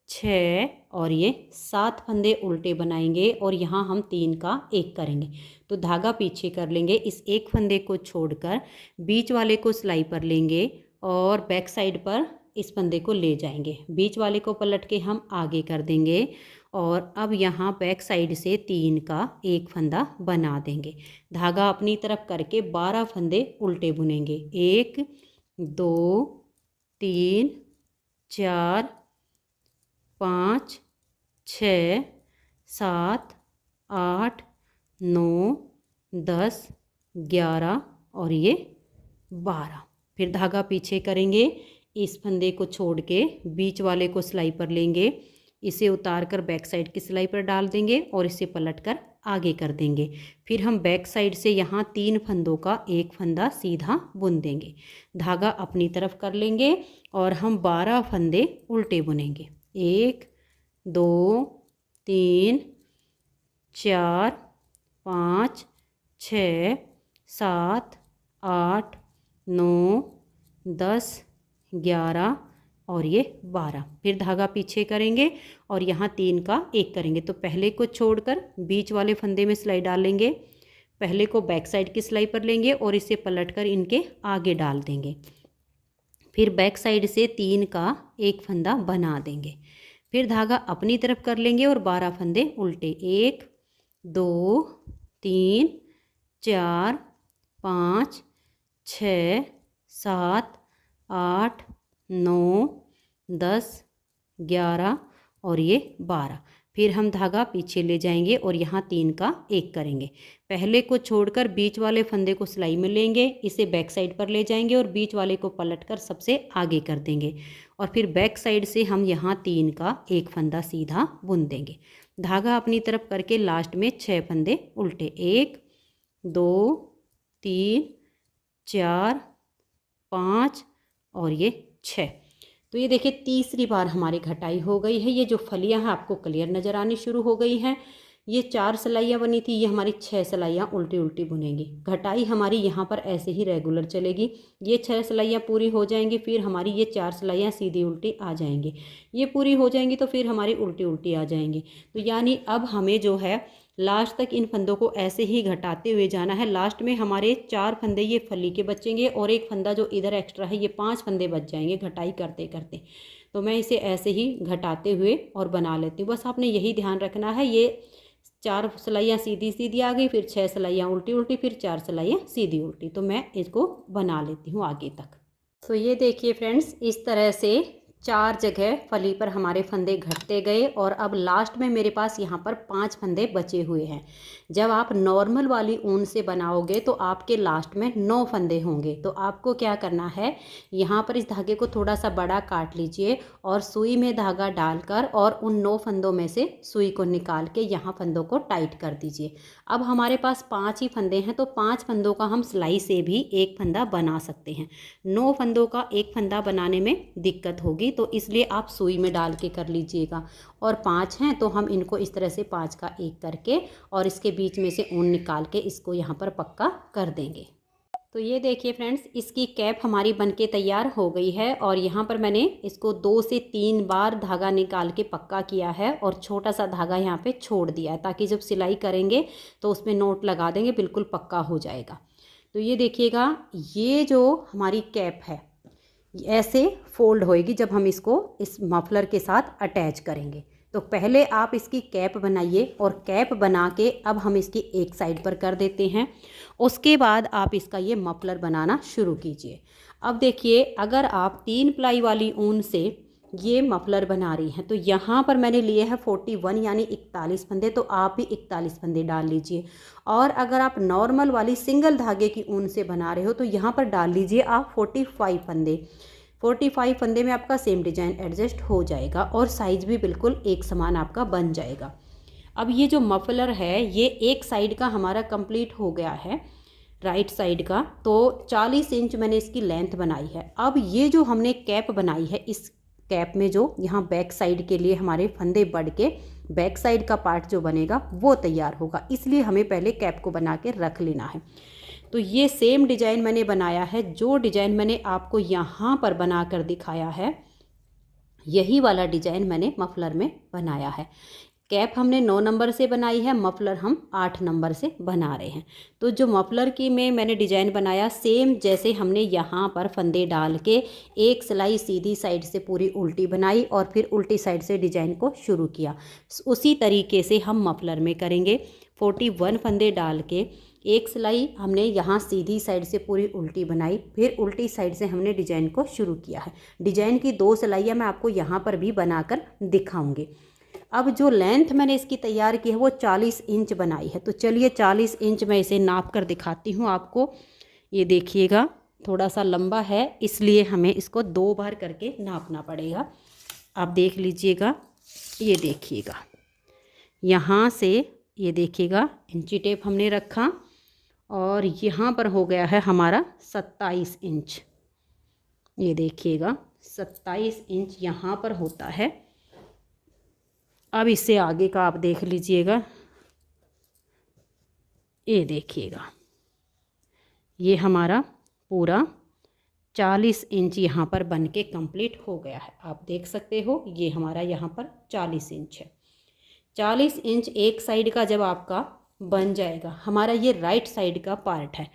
6 और ये 7 फंदे उल्टे बनाएंगे और यहाँ हम 3 का 1 करेंगे। तो धागा पीछे कर लेंगे, इस एक फंदे को छोड़कर बीच वाले को सिलाई पर लेंगे और बैक साइड पर इस फंदे को ले जाएंगे। बीच वाले को पलट के हम आगे कर देंगे और अब यहाँ बैक साइड से 3 का 1 फंदा बना देंगे। धागा अपनी तरफ करके 12 फंदे उल्टे बुनेंगे। 1 2 3 4 5 6 7 8 9 10 11 और ये 12। फिर धागा पीछे करेंगे, इस फंदे को छोड़ के बीच वाले को सिलाई पर लेंगे, इसे उतार कर बैक साइड की सिलाई पर डाल देंगे और इसे पलट कर आगे कर देंगे। फिर हम बैक साइड से यहाँ 3 फंदों का 1 फंदा सीधा बुन देंगे। धागा अपनी तरफ कर लेंगे और हम 12 फंदे उल्टे बुनेंगे। 1 2 3 4 5 6 7 8 9 10 11 और ये 12। फिर धागा पीछे करेंगे और यहाँ 3 का 1 करेंगे। तो पहले को छोड़कर बीच वाले फंदे में सिलाई डालेंगे, पहले को बैक साइड की सिलाई पर लेंगे और इसे पलटकर इनके आगे डाल देंगे। फिर बैक साइड से 3 का 1 फंदा बना देंगे। फिर धागा अपनी तरफ कर लेंगे और 12 फंदे उल्टे। 1 2 3 4 5 6 7 8 9 10 11 और ये 12। फिर हम धागा पीछे ले जाएंगे और यहाँ 3 का 1 करेंगे। पहले को छोड़कर बीच वाले फंदे को सिलाई में लेंगे, इसे बैक साइड पर ले जाएंगे और बीच वाले को पलटकर सबसे आगे कर देंगे। और फिर बैक साइड से हम यहाँ 3 का 1 फंदा सीधा बुन देंगे। धागा अपनी तरफ करके लास्ट में 6 फंदे उल्टे। 1 2 3 4 5 और ये 6। तो ये देखिए तीसरी बार हमारी घटाई हो गई है। ये जो फलियां हैं आपको क्लियर नज़र आनी शुरू हो गई हैं। ये 4 सिलाइयाँ बनी थी, ये हमारी 6 सिलाइयाँ उल्टी उल्टी बुनेंगी। घटाई हमारी यहाँ पर ऐसे ही रेगुलर चलेगी। ये 6 सिलाइयाँ पूरी हो जाएंगी, फिर हमारी ये 4 सिलाइयाँ सीधी उल्टी आ जाएंगी। ये पूरी हो जाएंगी तो फिर हमारी उल्टी उल्टी आ जाएंगी। तो यानी अब हमें जो है लास्ट तक इन फंदों को ऐसे ही घटाते हुए जाना है। लास्ट में हमारे 4 फंदे ये फली के बचेंगे और एक फंदा जो इधर एक्स्ट्रा है ये 5 फंदे बच जाएंगे घटाई करते करते। तो मैं इसे ऐसे ही घटाते हुए और बना लेती हूँ। बस आपने यही ध्यान रखना है। ये 4 सिलाइयाँ सीधी सीधी आ गई, फिर 6 सिलाइयाँ उल्टी उल्टी, फिर 4 सिलाइयाँ सीधी उल्टी। तो मैं इसको बना लेती हूँ आगे तक। तो ये देखिए फ्रेंड्स, इस तरह से 4 जगह फली पर हमारे फंदे घटते गए और अब लास्ट में मेरे पास यहाँ पर 5 फंदे बचे हुए हैं। जब आप नॉर्मल वाली ऊन से बनाओगे तो आपके लास्ट में 9 फंदे होंगे। तो आपको क्या करना है, यहाँ पर इस धागे को थोड़ा सा बड़ा काट लीजिए और सुई में धागा डालकर और उन 9 फंदों में से सुई को निकाल के यहाँ फंदों को टाइट कर दीजिए। अब हमारे पास 5 ही फंदे हैं, तो 5 फंदों का हम सिलाई से भी एक फंदा बना सकते हैं। 9 फंदों का एक फंदा बनाने में दिक्कत होगी, तो इसलिए आप सुई में डाल के कर लीजिएगा। और 5 हैं तो हम इनको इस तरह से 5 का एक करके और इसके बीच में से ऊन निकाल के इसको यहाँ पर पक्का कर देंगे। तो ये देखिए फ्रेंड्स, इसकी कैप हमारी बनके तैयार हो गई है और यहाँ पर मैंने इसको 2 से 3 बार धागा निकाल के पक्का किया है और छोटा सा धागा यहाँ पे छोड़ दिया है, ताकि जब सिलाई करेंगे तो उसमें नोट लगा देंगे, बिल्कुल पक्का हो जाएगा। तो ये देखिएगा, ये जो हमारी कैप है ऐसे फोल्ड होएगी जब हम इसको इस मफलर के साथ अटैच करेंगे। तो पहले आप इसकी कैप बनाइए और कैप बना के अब हम इसकी एक साइड पर कर देते हैं। उसके बाद आप इसका ये मफलर बनाना शुरू कीजिए। अब देखिए, अगर आप 3 प्लाई वाली ऊन से ये मफलर बना रही हैं तो यहाँ पर मैंने लिए हैं 41 यानी 41 फंदे, तो आप भी 41 फंदे डाल लीजिए। और अगर आप नॉर्मल वाली सिंगल धागे की ऊन से बना रहे हो तो यहाँ पर डाल लीजिए आप 45 फंदे। 45 फंदे में आपका सेम डिजाइन एडजस्ट हो जाएगा और साइज भी बिल्कुल एक समान आपका बन जाएगा। अब ये जो मफलर है ये एक साइड का हमारा कंप्लीट हो गया है, राइट साइड का। तो 40 इंच मैंने इसकी लेंथ बनाई है। अब ये जो हमने कैप बनाई है, इस कैप में जो यहाँ बैक साइड के लिए हमारे फंदे बढ़ के बैक साइड का पार्ट जो बनेगा वो तैयार होगा, इसलिए हमें पहले कैप को बना के रख लेना है। तो ये सेम डिजाइन मैंने बनाया है, जो डिजाइन मैंने आपको यहाँ पर बना कर दिखाया है यही वाला डिजाइन मैंने मफलर में बनाया है। कैप हमने 9 नंबर से बनाई है, मफलर हम 8 नंबर से बना रहे हैं। तो जो मफलर की में मैंने डिजाइन बनाया सेम जैसे हमने यहाँ पर फंदे डाल के एक सिलाई सीधी साइड से पूरी उल्टी बनाई और फिर उल्टी साइड से डिजाइन को शुरू किया, उसी तरीके से हम मफलर में करेंगे। 41 फंदे डाल के एक सिलाई हमने यहाँ सीधी साइड से पूरी उल्टी बनाई, फिर उल्टी साइड से हमने डिजाइन को शुरू किया है। डिजाइन की 2 सिलाइयाँ मैं आपको यहाँ पर भी बनाकर दिखाऊंगी। अब जो लेंथ मैंने इसकी तैयार की है वो 40 इंच बनाई है। तो चलिए 40 इंच मैं इसे नाप कर दिखाती हूँ आपको। ये देखिएगा, थोड़ा सा लंबा है इसलिए हमें इसको 2 बार करके नापना पड़ेगा। आप देख लीजिएगा, ये देखिएगा, यहाँ से ये देखिएगा इंची टेप हमने रखा और यहाँ पर हो गया है हमारा 27 इंच। ये देखिएगा 27 इंच यहाँ पर होता है। अब इससे आगे का आप देख लीजिएगा, ये देखिएगा, ये हमारा पूरा 40 इंच यहाँ पर बन के कंप्लीट हो गया है। आप देख सकते हो ये हमारा यहाँ पर 40 इंच है। 40 इंच एक साइड का जब आपका बन जाएगा, हमारा ये राइट साइड का पार्ट है।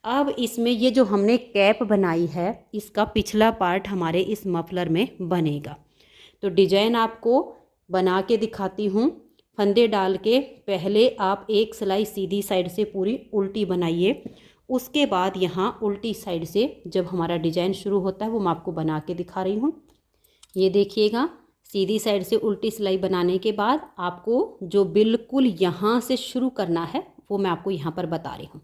अब इसमें ये जो हमने कैप बनाई है इसका पिछला पार्ट हमारे इस मफलर में बनेगा। तो डिजाइन आपको बना के दिखाती हूँ। फंदे डाल के पहले आप एक सिलाई सीधी साइड से पूरी उल्टी बनाइए, उसके बाद यहाँ उल्टी साइड से जब हमारा डिजाइन शुरू होता है वो मैं आपको बना के दिखा रही हूँ। ये देखिएगा, सीधी साइड से उल्टी सिलाई बनाने के बाद आपको जो बिल्कुल यहाँ से शुरू करना है वो मैं आपको यहाँ पर बता रही हूँ।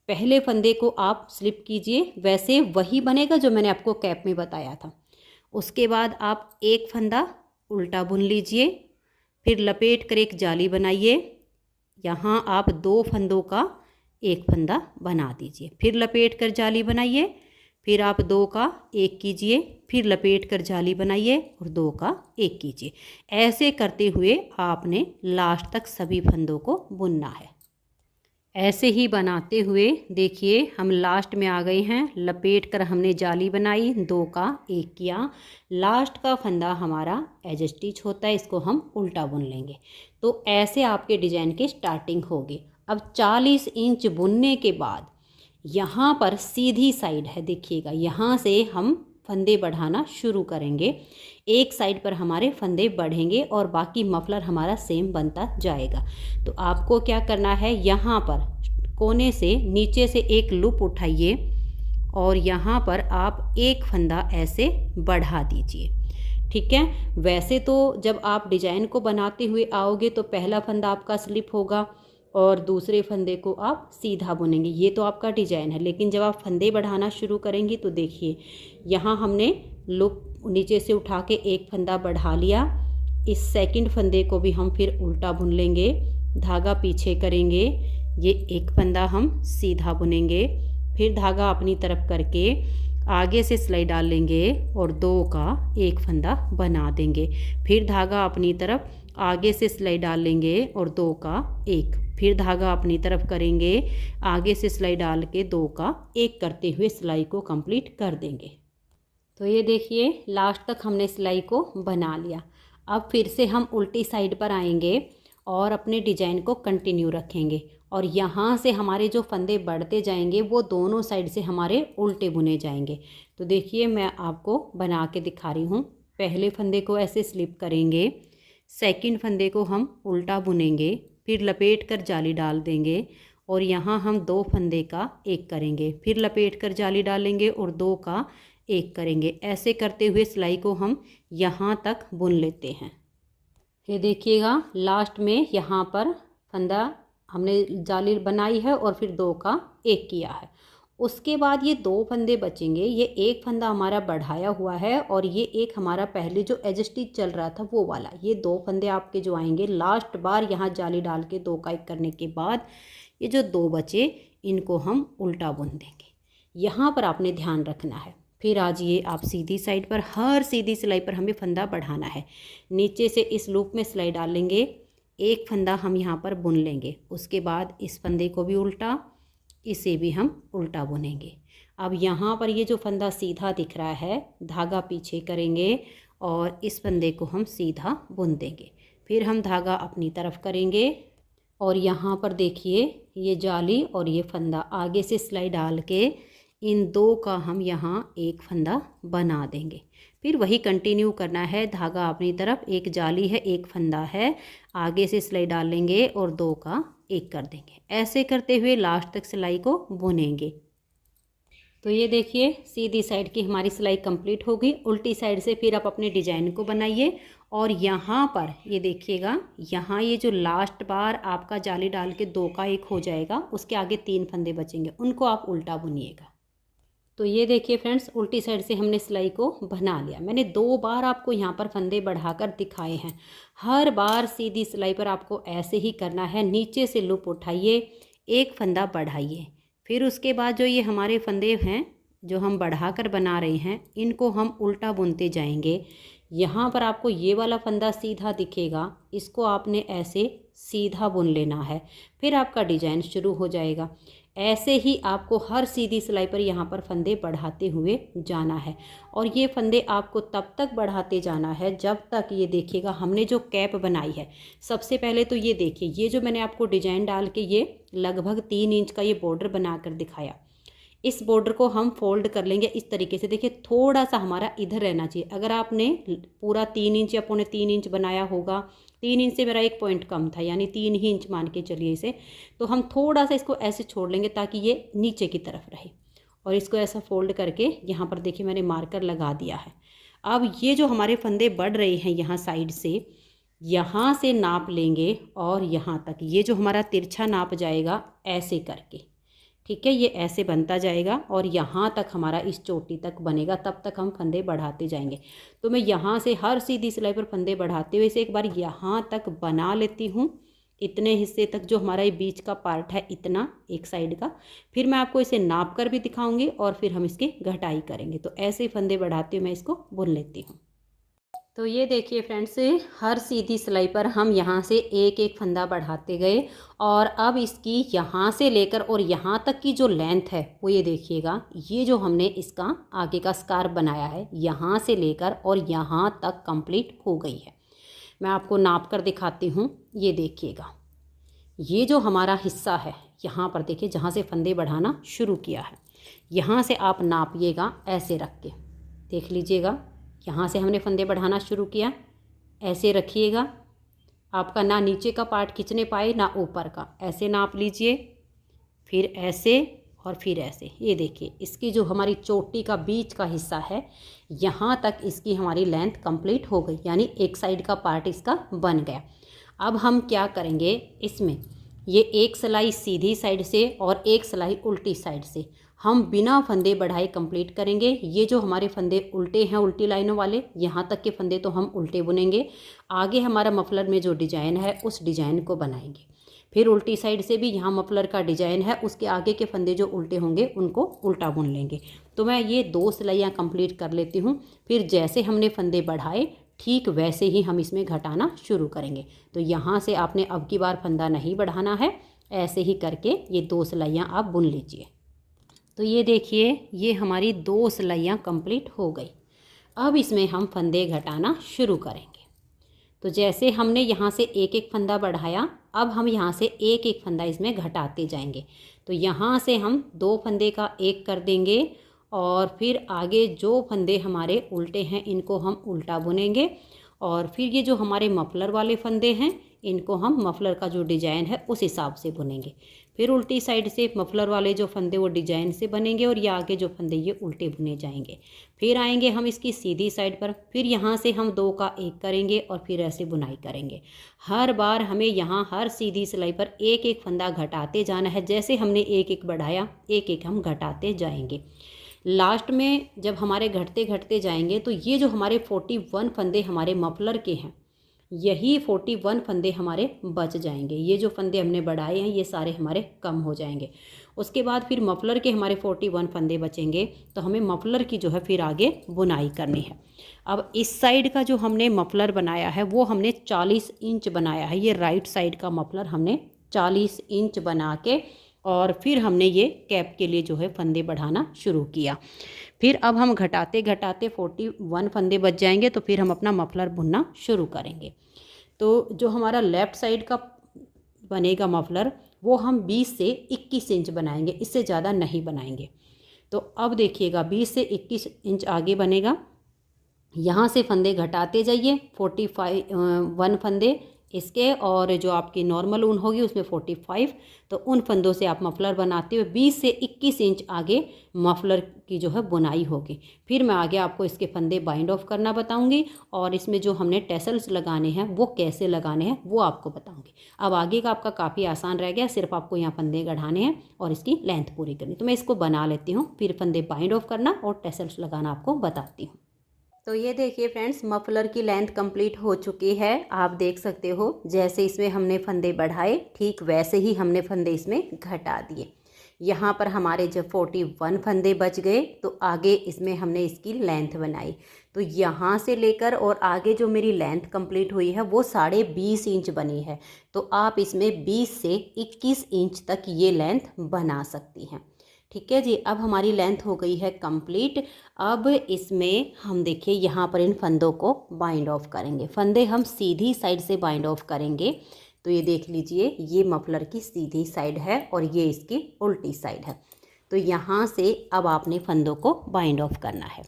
पहले फंदे को आप स्लिप कीजिए, वैसे वही बनेगा जो मैंने आपको कैप में बताया था। उसके बाद आप एक फंदा उल्टा बुन लीजिए, फिर लपेट कर एक जाली बनाइए। यहाँ आप 2 फंदों का एक फंदा बना दीजिए, फिर लपेट कर जाली बनाइए, फिर आप 2 का एक कीजिए, फिर लपेट कर जाली बनाइए और 2 का एक कीजिए। ऐसे करते हुए आपने लास्ट तक सभी फंदों को बुनना है। ऐसे ही बनाते हुए देखिए हम लास्ट में आ गए हैं। लपेट कर हमने जाली बनाई, 2 का एक किया, लास्ट का फंदा हमारा एज स्टिच होता है, इसको हम उल्टा बुन लेंगे। तो ऐसे आपके डिजाइन की स्टार्टिंग होगी। अब 40 इंच बुनने के बाद यहाँ पर सीधी साइड है, देखिएगा, यहाँ से हम फंदे बढ़ाना शुरू करेंगे। एक साइड पर हमारे फंदे बढ़ेंगे और बाकी मफलर हमारा सेम बनता जाएगा। तो आपको क्या करना है, यहाँ पर कोने से नीचे से एक लूप उठाइए और यहाँ पर आप एक फंदा ऐसे बढ़ा दीजिए। ठीक है, वैसे तो जब आप डिजाइन को बनाते हुए आओगे तो पहला फंदा आपका स्लिप होगा और दूसरे फंदे को आप सीधा बुनेंगे, ये तो आपका डिजाइन है। लेकिन जब आप फंदे बढ़ाना शुरू करेंगी तो देखिए यहाँ हमने लूप नीचे से उठा के एक फंदा बढ़ा लिया, इस सेकंड फंदे को भी हम फिर उल्टा बुन लेंगे, धागा पीछे करेंगे, ये एक फंदा हम सीधा बुनेंगे, फिर धागा अपनी तरफ करके आगे से सिलाई डाल लेंगे और 2 का एक फंदा बना देंगे, फिर धागा अपनी तरफ आगे से सिलाई डाल लेंगे और 2 का एक, फिर धागा अपनी तरफ करेंगे, आगे से सिलाई डाल के 2 का एक करते हुए सिलाई को कंप्लीट कर देंगे। तो ये देखिए लास्ट तक हमने सिलाई को बना लिया। अब फिर से हम उल्टी साइड पर आएंगे और अपने डिजाइन को कंटिन्यू रखेंगे और यहाँ से हमारे जो फंदे बढ़ते जाएंगे वो दोनों साइड से हमारे उल्टे बुने जाएंगे। तो देखिए मैं आपको बना के दिखा रही हूँ। पहले फंदे को ऐसे स्लिप करेंगे, सेकंड फंदे को हम उल्टा बुनेंगे, फिर लपेट कर जाली डाल देंगे और यहाँ हम 2 फंदे का एक करेंगे, फिर लपेट कर जाली डालेंगे और 2 का एक करेंगे। ऐसे करते हुए सिलाई को हम यहाँ तक बुन लेते हैं। ये देखिएगा लास्ट में यहाँ पर फंदा हमने जाली बनाई है और फिर 2 का एक किया है। उसके बाद ये 2 फंदे बचेंगे, ये एक फंदा हमारा बढ़ाया हुआ है और ये एक हमारा पहले जो एज स्टिच चल रहा था वो वाला, ये 2 फंदे आपके जो आएंगे लास्ट बार यहाँ जाली डाल के 2 का एक करने के बाद ये जो 2 बचे इनको हम उल्टा बुन देंगे। यहाँ पर आपने ध्यान रखना है। फिर आ जाइए आप सीधी साइड पर, हर सीधी सिलाई पर हमें फंदा बढ़ाना है। नीचे से इस लूप में सिलाई डाल लेंगे, एक फंदा हम यहाँ पर बुन लेंगे, उसके बाद इस फंदे को भी उल्टा, इसे भी हम उल्टा बुनेंगे। अब यहाँ पर ये जो फंदा सीधा दिख रहा है धागा पीछे करेंगे और इस फंदे को हम सीधा बुन देंगे, फिर हम धागा अपनी तरफ करेंगे और यहाँ पर देखिए ये जाली और ये फंदा आगे से सिलाई डाल के इन 2 का हम यहाँ एक फंदा बना देंगे। फिर वही कंटिन्यू करना है, धागा अपनी तरफ, एक जाली है एक फंदा है, आगे से सिलाई डाल लेंगे और 2 का एक कर देंगे। ऐसे करते हुए लास्ट तक सिलाई को बुनेंगे। तो ये देखिए सीधी साइड की हमारी सिलाई कंप्लीट हो गई। उल्टी साइड से फिर आप अपने डिजाइन को बनाइए और यहाँ पर ये देखिएगा, यहाँ ये जो लास्ट बार आपका जाली डाल के 2 का एक हो जाएगा, उसके आगे 3 फंदे बचेंगे, उनको आप उल्टा बुनिएगा। तो ये देखिए फ्रेंड्स उल्टी साइड से हमने सिलाई को बना लिया। मैंने 2 बार आपको यहाँ पर फंदे बढ़ाकर दिखाए हैं। हर बार सीधी सिलाई पर आपको ऐसे ही करना है। नीचे से लूप उठाइए, एक फंदा बढ़ाइए, फिर उसके बाद जो ये हमारे फंदे हैं जो हम बढ़ाकर बना रहे हैं इनको हम उल्टा बुनते जाएंगे। यहाँ पर आपको ये वाला फंदा सीधा दिखेगा, इसको आपने ऐसे सीधा बुन लेना है, फिर आपका डिजाइन शुरू हो जाएगा। ऐसे ही आपको हर सीधी सिलाई पर यहाँ पर फंदे बढ़ाते हुए जाना है और ये फंदे आपको तब तक बढ़ाते जाना है जब तक ये देखिएगा हमने जो कैप बनाई है। सबसे पहले तो ये देखिए, ये जो मैंने आपको डिजाइन डाल के ये लगभग 3 इंच का ये बॉर्डर बनाकर दिखाया, इस बॉर्डर को हम फोल्ड कर लेंगे इस तरीके से। देखिए थोड़ा सा हमारा इधर रहना चाहिए। अगर आपने पूरा 3 इंच या 3.25 इंच बनाया होगा, 3 इंच से मेरा 1 पॉइंट कम था, यानी 3 ही इंच मान के चलिए इसे, तो हम थोड़ा सा इसको ऐसे छोड़ लेंगे ताकि ये नीचे की तरफ रहे और इसको ऐसा फोल्ड करके यहाँ पर देखिए मैंने मार्कर लगा दिया है। अब ये जो हमारे फंदे बढ़ रहे हैं यहाँ साइड से, यहाँ से नाप लेंगे और यहाँ तक ये जो हमारा तिरछा नाप जाएगा ऐसे करके, ठीक है, ये ऐसे बनता जाएगा और यहाँ तक हमारा इस चोटी तक बनेगा। तब तक हम फंदे बढ़ाते जाएंगे। तो मैं यहाँ से हर सीधी सिलाई पर फंदे बढ़ाते हुए इसे एक बार यहाँ तक बना लेती हूँ, इतने हिस्से तक जो हमारा ये बीच का पार्ट है इतना एक साइड का। फिर मैं आपको इसे नाप कर भी दिखाऊंगी और फिर हम इसकी घटाई करेंगे। तो ऐसे ही फंदे बढ़ाते हुए मैं इसको बुन लेती हूँ। तो ये देखिए फ्रेंड्स, हर सीधी सिलाई पर हम यहाँ से एक एक फंदा बढ़ाते गए और अब इसकी यहाँ से लेकर और यहाँ तक की जो लेंथ है वो ये देखिएगा, ये जो हमने इसका आगे का स्कार्फ बनाया है यहाँ से लेकर और यहाँ तक कंप्लीट हो गई है। मैं आपको नाप कर दिखाती हूँ। ये देखिएगा, ये जो हमारा हिस्सा है यहाँ पर देखिए जहाँ से फंदे बढ़ाना शुरू किया है, यहाँ से आप नापिएगा ऐसे रख के, देख लीजिएगा, यहाँ से हमने फंदे बढ़ाना शुरू किया, ऐसे रखिएगा, आपका ना नीचे का पार्ट खींचने पाए ना ऊपर का, ऐसे नाप लीजिए, फिर ऐसे और फिर ऐसे। ये देखिए इसकी जो हमारी चोटी का बीच का हिस्सा है यहाँ तक इसकी हमारी लेंथ कंप्लीट हो गई, यानी एक साइड का पार्ट इसका बन गया। अब हम क्या करेंगे, इसमें ये एक सिलाई सीधी साइड से और एक सिलाई उल्टी साइड से हम बिना फंदे बढ़ाए कंप्लीट करेंगे। ये जो हमारे फंदे उल्टे हैं, उल्टी लाइनों वाले, यहाँ तक के फंदे तो हम उल्टे बुनेंगे। आगे हमारा मफलर में जो डिजाइन है उस डिजाइन को बनाएंगे। फिर उल्टी साइड से भी यहाँ मफलर का डिजाइन है, उसके आगे के फंदे जो उल्टे होंगे उनको उल्टा बुन लेंगे। तो मैं ये 2 सिलाइयाँ कंप्लीट कर लेती हूँ। फिर जैसे हमने फंदे बढ़ाए ठीक वैसे ही हम इसमें घटाना शुरू करेंगे। तो यहाँ से आपने अब की बार फंदा नहीं बढ़ाना है, ऐसे ही करके ये 2 सिलाइयाँ आप बुन लीजिए। तो ये देखिए ये हमारी 2 सिलाइयाँ कंप्लीट हो गई। अब इसमें हम फंदे घटाना शुरू करेंगे। तो जैसे हमने यहाँ से एक एक फंदा बढ़ाया, अब हम यहाँ से एक एक फंदा इसमें घटाते जाएंगे। तो यहाँ से हम 2 फंदे का एक कर देंगे और फिर आगे जो फंदे हमारे उल्टे हैं इनको हम उल्टा बुनेंगे। और फिर ये जो हमारे मफलर वाले फंदे हैं इनको हम मफलर का जो डिजाइन है उस हिसाब से बुनेंगे। फिर उल्टी साइड से मफलर वाले जो फंदे वो डिजाइन से बनेंगे और ये आगे जो फंदे ये उल्टे बुने जाएंगे। फिर आएंगे हम इसकी सीधी साइड पर, फिर यहाँ से हम 2 का एक करेंगे और फिर ऐसे बुनाई करेंगे। हर बार हमें यहाँ हर सीधी सिलाई पर एक एक फंदा घटाते जाना है। जैसे हमने एक एक बढ़ाया एक एक हम घटाते जाएंगे। लास्ट में जब हमारे घटते घटते जाएंगे तो ये जो हमारे 41 फंदे हमारे मफलर के हैं यही 41 फंदे हमारे बच जाएंगे। ये जो फंदे हमने बढ़ाए हैं ये सारे हमारे कम हो जाएंगे। उसके बाद फिर मफलर के हमारे 41 फंदे बचेंगे। तो हमें मफलर की जो है फिर आगे बुनाई करनी है। अब इस साइड का जो हमने मफलर बनाया है वो हमने 40 इंच बनाया है। ये राइट साइड का मफलर हमने 40 इंच बना के और फिर हमने ये कैप के लिए जो है फंदे बढ़ाना शुरू किया। फिर अब हम घटाते घटाते 41 फंदे बच जाएंगे। तो फिर हम अपना मफलर बुनना शुरू करेंगे। तो जो हमारा लेफ़्ट साइड का बनेगा मफलर वो हम 20 से 21 इंच बनाएंगे, इससे ज़्यादा नहीं बनाएंगे। तो अब देखिएगा 20 से 21 इंच आगे बनेगा। यहाँ से फंदे घटाते जाइए, 41 फंदे इसके और जो आपकी नॉर्मल ऊन होगी उसमें 45। तो उन फंदों से आप मफलर बनाते हुए 20 से 21 इंच आगे मफलर की जो है बुनाई होगी। फिर मैं आगे आपको इसके फंदे बाइंड ऑफ करना बताऊंगी और इसमें जो हमने टेसल्स लगाने हैं वो कैसे लगाने हैं वो आपको बताऊंगी। अब आगे का आपका काफ़ी आसान रह गया, सिर्फ आपको यहाँ फंदे गढ़ाने हैं और इसकी लेंथ पूरी करनी। तो मैं इसको बना लेती हूँ, फिर फंदे बाइंड ऑफ करना और टेसल्स लगाना आपको बताती हूँ। तो ये देखिए फ्रेंड्स मफलर की लेंथ कंप्लीट हो चुकी है। आप देख सकते हो जैसे इसमें हमने फंदे बढ़ाए ठीक वैसे ही हमने फंदे इसमें घटा दिए। यहाँ पर हमारे जब 41 फंदे बच गए तो आगे इसमें हमने इसकी लेंथ बनाई। तो यहाँ से लेकर और आगे जो मेरी लेंथ कंप्लीट हुई है वो 20.5 इंच बनी है। तो आप इसमें 20 से 21 इंच तक ये लेंथ बना सकती हैं। ठीक है जी। अब हमारी लेंथ हो गई है कंप्लीट। अब इसमें हम देखिए यहाँ पर इन फंदों को बाइंड ऑफ करेंगे। फंदे हम सीधी साइड से बाइंड ऑफ करेंगे। तो ये देख लीजिए ये मफलर की सीधी साइड है और ये इसकी उल्टी साइड है। तो यहाँ से अब आपने फंदों को बाइंड ऑफ करना है।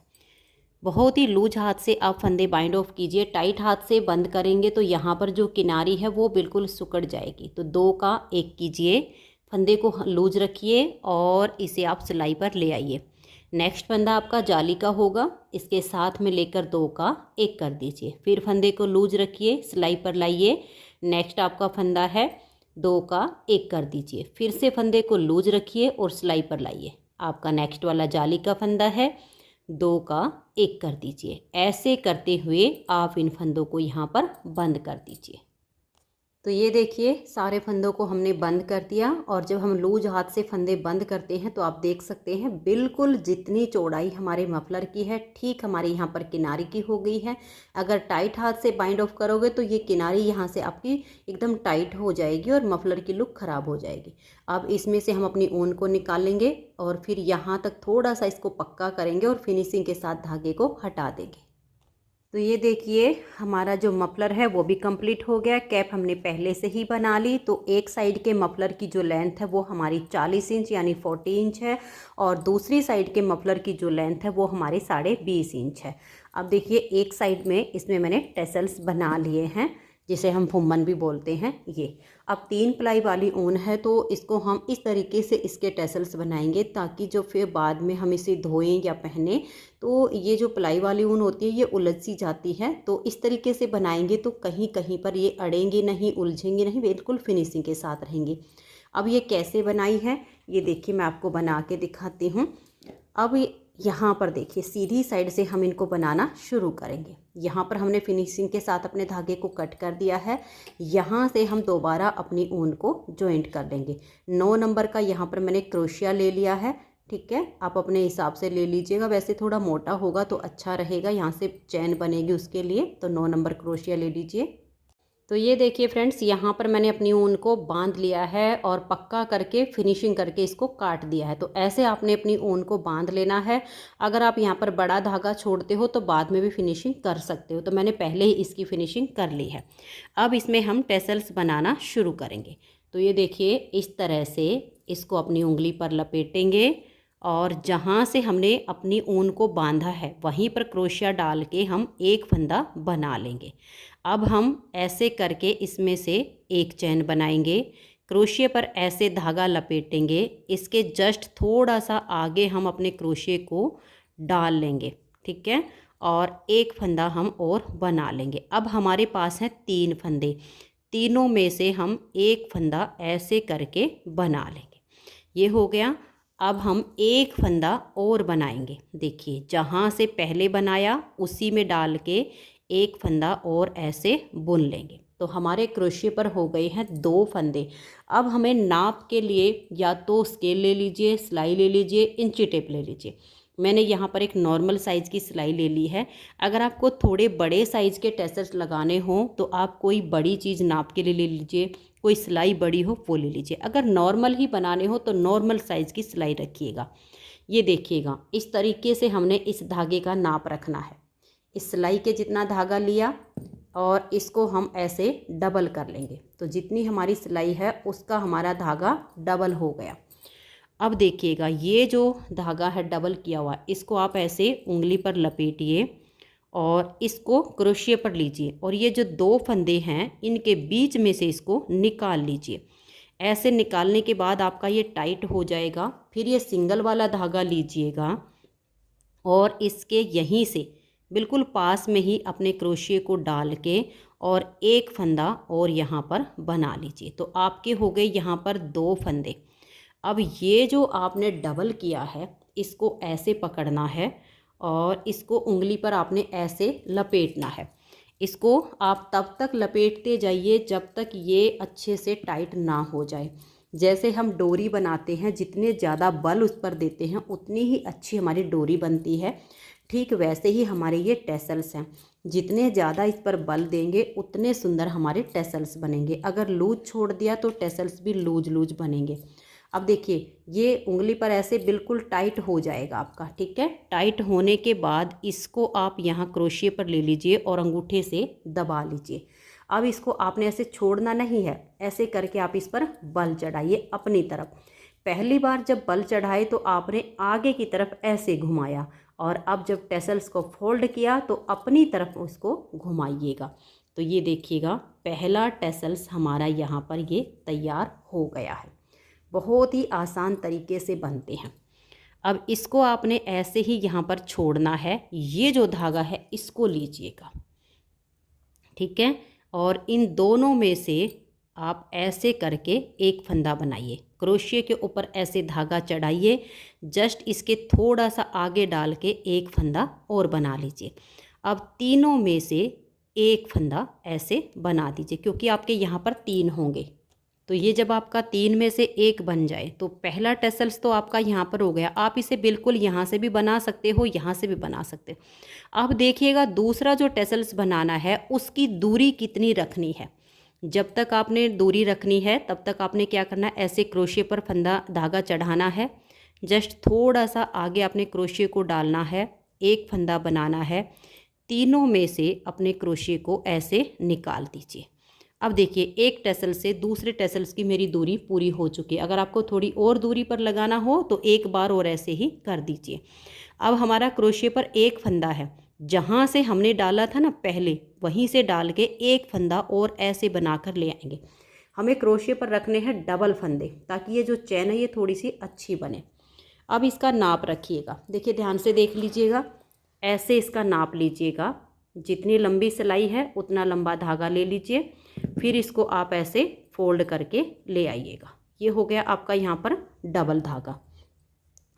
बहुत ही लूज हाथ से आप फंदे बाइंड ऑफ कीजिए। टाइट हाथ से बंद करेंगे तो यहाँ पर जो किनारी है वो बिल्कुल सिकुड़ जाएगी। तो 2 का 1 कीजिए, फंदे को लूज रखिए और इसे आप सिलाई पर ले आइए। नेक्स्ट फंदा आपका जाली का होगा, इसके साथ में लेकर 2 का 1 कर दीजिए। फिर फंदे को लूज रखिए, सिलाई पर लाइए। नेक्स्ट आपका फंदा है 2 का 1 कर दीजिए। फिर से फंदे को लूज रखिए और सिलाई पर लाइए। आपका नेक्स्ट वाला जाली का फंदा है, 2 का 1 कर दीजिए। ऐसे करते हुए आप इन फंदों को यहाँ पर बंद कर दीजिए। तो ये देखिए सारे फंदों को हमने बंद कर दिया। और जब हम लूज हाथ से फंदे बंद करते हैं तो आप देख सकते हैं बिल्कुल जितनी चौड़ाई हमारे मफलर की है ठीक हमारे यहाँ पर किनारी की हो गई है। अगर टाइट हाथ से बाइंड ऑफ करोगे तो ये किनारी यहाँ से आपकी एकदम टाइट हो जाएगी और मफलर की लुक ख़राब हो जाएगी। अब इसमें से हम अपनी ऊन को निकालेंगे और फिर यहाँ तक थोड़ा सा इसको पक्का करेंगे और फिनिशिंग के साथ धागे को हटा देंगे। तो ये देखिए हमारा जो मफलर है वो भी कंप्लीट हो गया। कैप हमने पहले से ही बना ली। तो एक साइड के मफलर की जो लेंथ है वो हमारी 40 इंच यानी 40 इंच है और दूसरी साइड के मफलर की जो लेंथ है वो हमारी 20.5 इंच है। अब देखिए एक साइड में इसमें मैंने टेसल्स बना लिए हैं। जिसे हम फुम्मन भी बोलते हैं ये। अब 3 प्लाई वाली ऊन है तो इसको हम इस तरीके से इसके टैसल्स बनाएंगे ताकि जो फिर बाद में हम इसे धोएं या पहने तो ये जो प्लाई वाली ऊन होती है ये उलझ सी जाती है। तो इस तरीके से बनाएंगे तो कहीं कहीं पर ये अड़ेंगे नहीं, उलझेंगे नहीं, बिल्कुल फिनिशिंग के साथ रहेंगे। अब ये कैसे बनाई है ये देखिए, मैं आपको बना के दिखाती हूँ। अब यहाँ पर देखिए सीधी साइड से हम इनको बनाना शुरू करेंगे। यहाँ पर हमने फिनिशिंग के साथ अपने धागे को कट कर दिया है। यहाँ से हम दोबारा अपनी ऊन को जॉइंट कर लेंगे। 9 नंबर का यहाँ पर मैंने क्रोशिया ले लिया है, ठीक है। आप अपने हिसाब से ले लीजिएगा, वैसे थोड़ा मोटा होगा तो अच्छा रहेगा, यहाँ से चैन बनेगी उसके लिए, तो 9 नंबर क्रोशिया ले लीजिए। तो ये देखिए फ्रेंड्स, यहाँ पर मैंने अपनी ऊन को बांध लिया है और पक्का करके फिनिशिंग करके इसको काट दिया है। तो ऐसे आपने अपनी ऊन को बांध लेना है। अगर आप यहाँ पर बड़ा धागा छोड़ते हो तो बाद में भी फिनिशिंग कर सकते हो, तो मैंने पहले ही इसकी फिनिशिंग कर ली है। अब इसमें हम टैसल्स बनाना शुरू करेंगे। तो ये देखिए इस तरह से इसको अपनी उंगली पर लपेटेंगे और जहाँ से हमने अपनी ऊन को बांधा है वहीं पर क्रोशिया डाल के हम एक फंदा बना लेंगे। अब हम ऐसे करके इसमें से एक चैन बनाएंगे, क्रोशिया पर ऐसे धागा लपेटेंगे, इसके जस्ट थोड़ा सा आगे हम अपने क्रोशिया को डाल लेंगे, ठीक है, और एक फंदा हम और बना लेंगे। अब हमारे पास हैं 3 फंदे, तीनों में से हम एक फंदा ऐसे करके बना लेंगे। ये हो गया। अब हम एक फंदा और बनाएंगे। देखिए जहाँ से पहले बनाया उसी में डाल के एक फंदा और ऐसे बुन लेंगे। तो हमारे क्रोशिया पर हो गए हैं 2 फंदे। अब हमें नाप के लिए या तो स्केल ले लीजिए, सिलाई ले लीजिए, इंची टेप ले लीजिए। मैंने यहाँ पर एक नॉर्मल साइज़ की सिलाई ले ली है। अगर आपको थोड़े बड़े साइज़ के टैसल्स लगाने हों तो आप कोई बड़ी चीज़ नाप के लिए ले लीजिए, कोई सिलाई बड़ी हो वो ले लीजिए। अगर नॉर्मल ही बनाने हो तो नॉर्मल साइज़ की सिलाई रखिएगा। ये देखिएगा इस तरीके से हमने इस धागे का नाप रखना है। इस सिलाई के जितना धागा लिया और इसको हम ऐसे डबल कर लेंगे, तो जितनी हमारी सिलाई है उसका हमारा धागा डबल हो गया। अब देखिएगा ये जो धागा है डबल किया हुआ, इसको आप ऐसे उंगली पर लपेटिए और इसको क्रोशिया पर लीजिए और ये जो 2 फंदे हैं इनके बीच में से इसको निकाल लीजिए। ऐसे निकालने के बाद आपका ये टाइट हो जाएगा। फिर ये सिंगल वाला धागा लीजिएगा और इसके यहीं से बिल्कुल पास में ही अपने क्रोशिया को डाल के और एक फंदा और यहाँ पर बना लीजिए। तो आपके हो गए यहाँ पर 2 फंदे। अब ये जो आपने डबल किया है इसको ऐसे पकड़ना है और इसको उंगली पर आपने ऐसे लपेटना है। इसको आप तब तक लपेटते जाइए जब तक ये अच्छे से टाइट ना हो जाए। जैसे हम डोरी बनाते हैं, जितने ज़्यादा बल उस पर देते हैं उतनी ही अच्छी हमारी डोरी बनती है। ठीक वैसे ही हमारे ये टैसल्स हैं, जितने ज़्यादा इस पर बल देंगे उतने सुंदर हमारे टैसल्स बनेंगे। अगर लूज छोड़ दिया तो टैसल्स भी लूज लूज बनेंगे। अब देखिए ये उंगली पर ऐसे बिल्कुल टाइट हो जाएगा आपका, ठीक है। टाइट होने के बाद इसको आप यहाँ क्रोशिया पर ले लीजिए और अंगूठे से दबा लीजिए। अब इसको आपने ऐसे छोड़ना नहीं है, ऐसे करके आप इस पर बल चढ़ाइए अपनी तरफ। पहली बार जब बल चढ़ाए तो आपने आगे की तरफ ऐसे घुमाया और अब जब टैसल्स को फोल्ड किया तो अपनी तरफ उसको घुमाइएगा। तो ये देखिएगा पहला टैसल्स हमारा यहाँ पर ये तैयार हो गया है। बहुत ही आसान तरीके से बनते हैं। अब इसको आपने ऐसे ही यहाँ पर छोड़ना है। ये जो धागा है इसको लीजिएगा, ठीक है, और इन दोनों में से आप ऐसे करके एक फंदा बनाइए। क्रोशिया के ऊपर ऐसे धागा चढ़ाइए, जस्ट इसके थोड़ा सा आगे डाल के एक फंदा और बना लीजिए। अब तीनों में से एक फंदा ऐसे बना दीजिए, क्योंकि आपके यहाँ पर 3 होंगे। तो ये जब आपका 3 में से एक बन जाए तो पहला टैसल्स तो आपका यहाँ पर हो गया। आप इसे बिल्कुल यहाँ से भी बना सकते हो, यहाँ से भी बना सकते हो। अब देखिएगा दूसरा जो टैसल्स बनाना है उसकी दूरी कितनी रखनी है। जब तक आपने दूरी रखनी है तब तक आपने क्या करना है, ऐसे क्रोशिया पर फंदा धागा चढ़ाना है, जस्ट थोड़ा सा आगे अपने क्रोशिया को डालना है, एक फंदा बनाना है, तीनों में से अपने क्रोशिया को ऐसे निकाल दीजिए। अब देखिए एक टैसल से दूसरे टैसल्स की मेरी दूरी पूरी हो चुकी है। अगर आपको थोड़ी और दूरी पर लगाना हो तो एक बार और ऐसे ही कर दीजिए। अब हमारा क्रोशिया पर एक फंदा है जहाँ से हमने डाला था ना पहले, वहीं से डाल के एक फंदा और ऐसे बनाकर ले आएंगे। हमें क्रोशे पर रखने हैं डबल फंदे, ताकि ये जो चैन है ये थोड़ी सी अच्छी बने। अब इसका नाप रखिएगा, देखिए ध्यान से देख लीजिएगा, ऐसे इसका नाप लीजिएगा। जितनी लंबी सिलाई है उतना लंबा धागा ले लीजिए, फिर इसको आप ऐसे फोल्ड करके ले आइएगा। ये हो गया आपका यहाँ पर डबल धागा।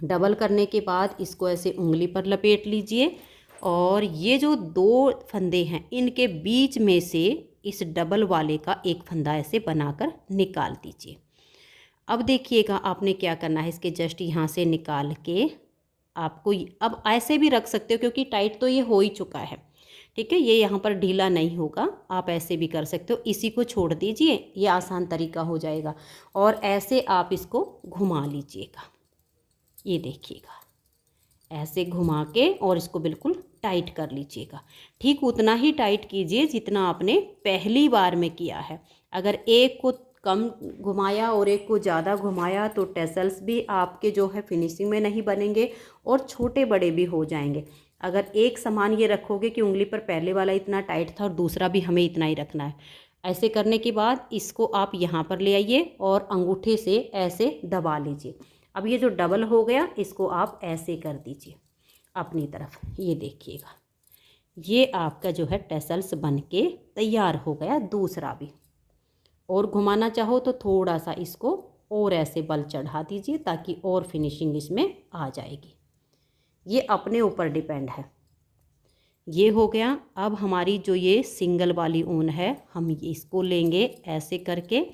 डबल करने के बाद इसको ऐसे उंगली पर लपेट लीजिए, और ये जो 2 फंदे हैं इनके बीच में से इस डबल वाले का एक फंदा ऐसे बनाकर निकाल दीजिए। अब देखिएगा आपने क्या करना है, इसके जस्ट यहाँ से निकाल के आपको अब ऐसे भी रख सकते हो, क्योंकि टाइट तो ये हो ही चुका है, ठीक है, ये यहाँ पर ढीला नहीं होगा। आप ऐसे भी कर सकते हो, इसी को छोड़ दीजिए, ये आसान तरीका हो जाएगा। और ऐसे आप इसको घुमा लीजिएगा, ये देखिएगा, ऐसे घुमा के और इसको बिल्कुल टाइट कर लीजिएगा। ठीक उतना ही टाइट कीजिए जितना आपने पहली बार में किया है। अगर एक को कम घुमाया और एक को ज़्यादा घुमाया तो टेसल्स भी आपके जो है फिनिशिंग में नहीं बनेंगे और छोटे बड़े भी हो जाएंगे। अगर एक समान ये रखोगे कि उंगली पर पहले वाला इतना टाइट था और दूसरा भी हमें इतना ही रखना है, ऐसे करने के बाद इसको आप यहाँ पर ले आइए और अंगूठे से ऐसे दबा लीजिए। अब ये जो डबल हो गया इसको आप ऐसे कर दीजिए अपनी तरफ, ये देखिएगा, ये आपका जो है टेसल्स बन के तैयार हो गया। दूसरा भी और घुमाना चाहो तो थोड़ा सा इसको और ऐसे बल चढ़ा दीजिए, ताकि और फिनिशिंग इसमें आ जाएगी। ये अपने ऊपर डिपेंड है। ये हो गया। अब हमारी जो ये सिंगल वाली ऊन है, हम इसको लेंगे ऐसे करके,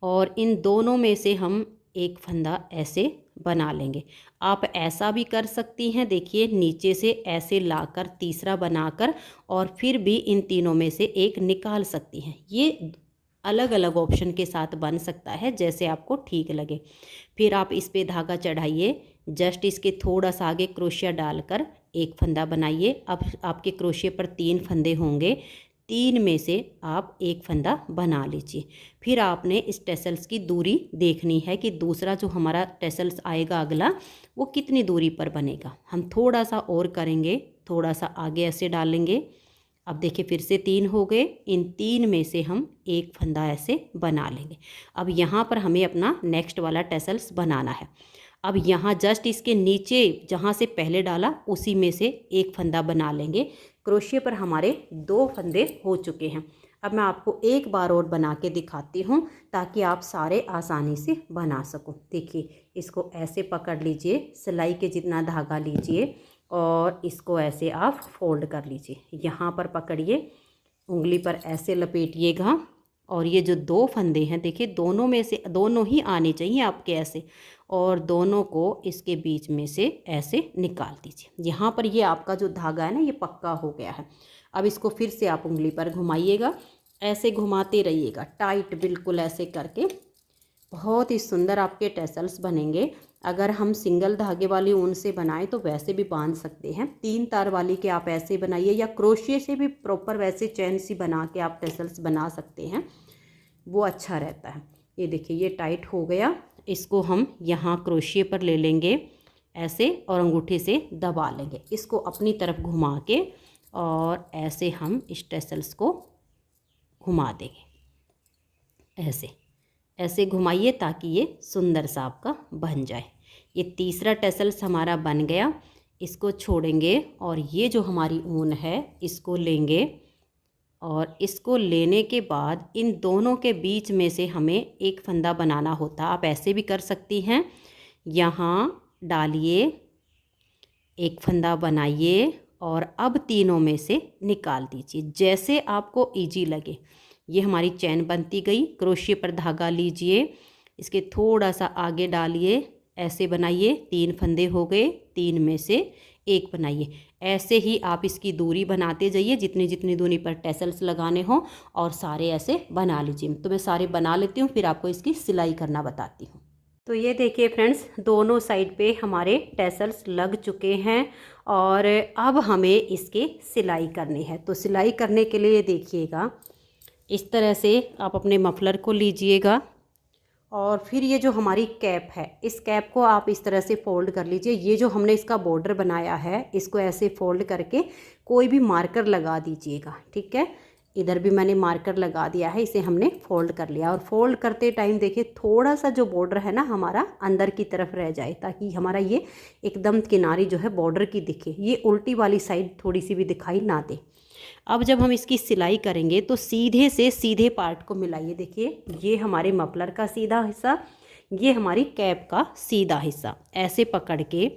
और इन दोनों में से हम एक फंदा ऐसे बना लेंगे। आप ऐसा भी कर सकती हैं, देखिए नीचे से ऐसे लाकर तीसरा बनाकर, और फिर भी इन तीनों में से एक निकाल सकती हैं। ये अलग अलग ऑप्शन के साथ बन सकता है, जैसे आपको ठीक लगे। फिर आप इस पे धागा चढ़ाइए, जस्ट इसके थोड़ा सा आगे क्रोशिया डालकर एक फंदा बनाइए। अब आपके क्रोशिया पर 3 फंदे होंगे, 3 में से आप एक फंदा बना लीजिए। फिर आपने इस टेसल्स की दूरी देखनी है कि दूसरा जो हमारा टेसल्स आएगा अगला, वो कितनी दूरी पर बनेगा। हम थोड़ा सा और करेंगे, थोड़ा सा आगे ऐसे डालेंगे। अब देखिए फिर से 3 हो गए, इन 3 में से हम एक फंदा ऐसे बना लेंगे। अब यहाँ पर हमें अपना नेक्स्ट वाला टेसल्स बनाना है। अब यहाँ जस्ट इसके नीचे जहाँ से पहले डाला उसी में से एक फंदा बना लेंगे। क्रोशिया पर हमारे 2 फंदे हो चुके हैं। अब मैं आपको एक बार और बना के दिखाती हूँ, ताकि आप सारे आसानी से बना सको। देखिए इसको ऐसे पकड़ लीजिए, सिलाई के जितना धागा लीजिए और इसको ऐसे आप फोल्ड कर लीजिए। यहाँ पर पकड़िए, उंगली पर ऐसे लपेटिएगा, और ये जो 2 फंदे हैं देखिए, दोनों में से दोनों ही आने चाहिए आपके ऐसे, और दोनों को इसके बीच में से ऐसे निकाल दीजिए। यहाँ पर ये आपका जो धागा है ना, ये पक्का हो गया है। अब इसको फिर से आप उंगली पर घुमाइएगा, ऐसे घुमाते रहिएगा टाइट, बिल्कुल ऐसे करके। बहुत ही सुंदर आपके टेसल्स बनेंगे। अगर हम सिंगल धागे वाली ऊन से बनाएं तो वैसे भी बांध सकते हैं। 3 तार वाली के आप ऐसे बनाइए, या क्रोशिया से भी प्रॉपर वैसे चैन सी बना के आप टेसल्स बना सकते हैं, वो अच्छा रहता है। ये देखिए ये टाइट हो गया। इसको हम यहाँ क्रोशिया पर ले लेंगे ऐसे, और अंगूठे से दबा लेंगे। इसको अपनी तरफ घुमा के और ऐसे हम इस टेसल्स को घुमा देंगे। ऐसे ऐसे घुमाइए ताकि ये सुंदर सा आपका बन जाए। ये तीसरा टेसल्स हमारा बन गया। इसको छोड़ेंगे और ये जो हमारी ऊन है इसको लेंगे, और इसको लेने के बाद इन दोनों के बीच में से हमें एक फंदा बनाना होता है। आप ऐसे भी कर सकती हैं, यहाँ डालिए, एक फंदा बनाइए, और अब तीनों में से निकाल दीजिए, जैसे आपको इजी लगे। ये हमारी चैन बनती गई। क्रोशिया पर धागा लीजिए, इसके थोड़ा सा आगे डालिए, ऐसे बनाइए, 3 फंदे हो गए, 3 में से एक बनाइए। ऐसे ही आप इसकी दूरी बनाते जाइए, जितनी जितनी दूरी पर टेसल्स लगाने हो, और सारे ऐसे बना लीजिए। तो मैं सारे बना लेती हूँ, फिर आपको इसकी सिलाई करना बताती हूँ। तो ये देखिए फ्रेंड्स, दोनों साइड पे हमारे टेसल्स लग चुके हैं, और अब हमें इसकी सिलाई करनी है। तो सिलाई करने के लिए देखिएगा, इस तरह से आप अपने मफलर को लीजिएगा और फिर ये जो हमारी कैप है, इस कैप को आप इस तरह से फ़ोल्ड कर लीजिए। ये जो हमने इसका बॉर्डर बनाया है, इसको ऐसे फ़ोल्ड करके कोई भी मार्कर लगा दीजिएगा, ठीक है। इधर भी मैंने मार्कर लगा दिया है, इसे हमने फ़ोल्ड कर लिया। और फ़ोल्ड करते टाइम देखिए थोड़ा सा जो बॉर्डर है ना हमारा अंदर की तरफ रह जाए, ताकि हमारा ये एकदम किनारी जो है बॉर्डर की दिखे, ये उल्टी वाली साइड थोड़ी सी भी दिखाई ना दे। अब जब हम इसकी सिलाई करेंगे तो सीधे से सीधे पार्ट को मिलाइए। देखिए ये हमारे मफलर का सीधा हिस्सा, ये हमारी कैप का सीधा हिस्सा, ऐसे पकड़ के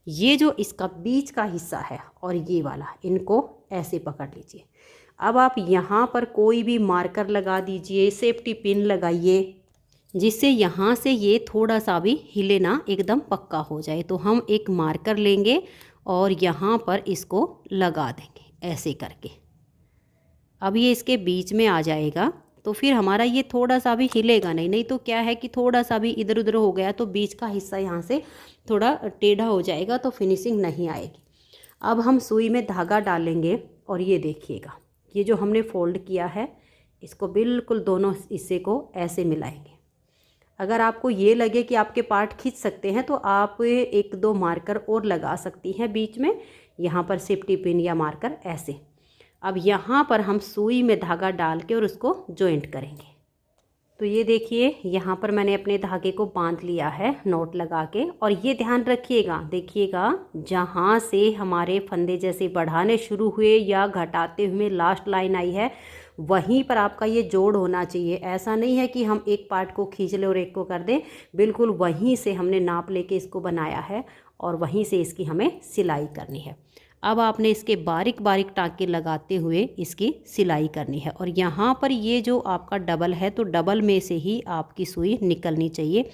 ये जो इसका बीच का हिस्सा है और ये वाला, इनको ऐसे पकड़ लीजिए। अब आप यहाँ पर कोई भी मार्कर लगा दीजिए, सेफ्टी पिन लगाइए, जिससे यहाँ से ये थोड़ा सा भी हिले ना, एकदम पक्का हो जाए। तो हम एक मार्कर लेंगे और यहाँ पर इसको लगा देंगे ऐसे करके। अब ये इसके बीच में आ जाएगा तो फिर हमारा ये थोड़ा सा भी हिलेगा नहीं। नहीं तो क्या है कि थोड़ा सा भी इधर उधर हो गया तो बीच का हिस्सा यहाँ से थोड़ा टेढ़ा हो जाएगा, तो फिनिशिंग नहीं आएगी। अब हम सुई में धागा डालेंगे और ये देखिएगा, ये जो हमने फ़ोल्ड किया है इसको बिल्कुल दोनों हिस्से को ऐसे मिलाएंगे। अगर आपको ये लगे कि आपके पार्ट खींच सकते हैं तो आप 1-2 मार्कर और लगा सकती हैं बीच में, यहाँ पर सेफ्टी पिन या मार्कर ऐसे। अब यहाँ पर हम सुई में धागा डाल के और उसको जॉइंट करेंगे। तो ये देखिए यहाँ पर मैंने अपने धागे को बांध लिया है नॉट लगा के। और ये ध्यान रखिएगा, देखिएगा जहाँ से हमारे फंदे जैसे बढ़ाने शुरू हुए या घटाते हुए लास्ट लाइन आई है, वहीं पर आपका ये जोड़ होना चाहिए। ऐसा नहीं है कि हम एक पार्ट को खींच लें और एक को कर दें, बिल्कुल वहीं से हमने नाप लेके इसको बनाया है और वहीं से इसकी हमें सिलाई करनी है। अब आपने इसके बारीक बारीक टाँके लगाते हुए इसकी सिलाई करनी है। और यहाँ पर ये जो आपका डबल है तो डबल में से ही आपकी सुई निकलनी चाहिए।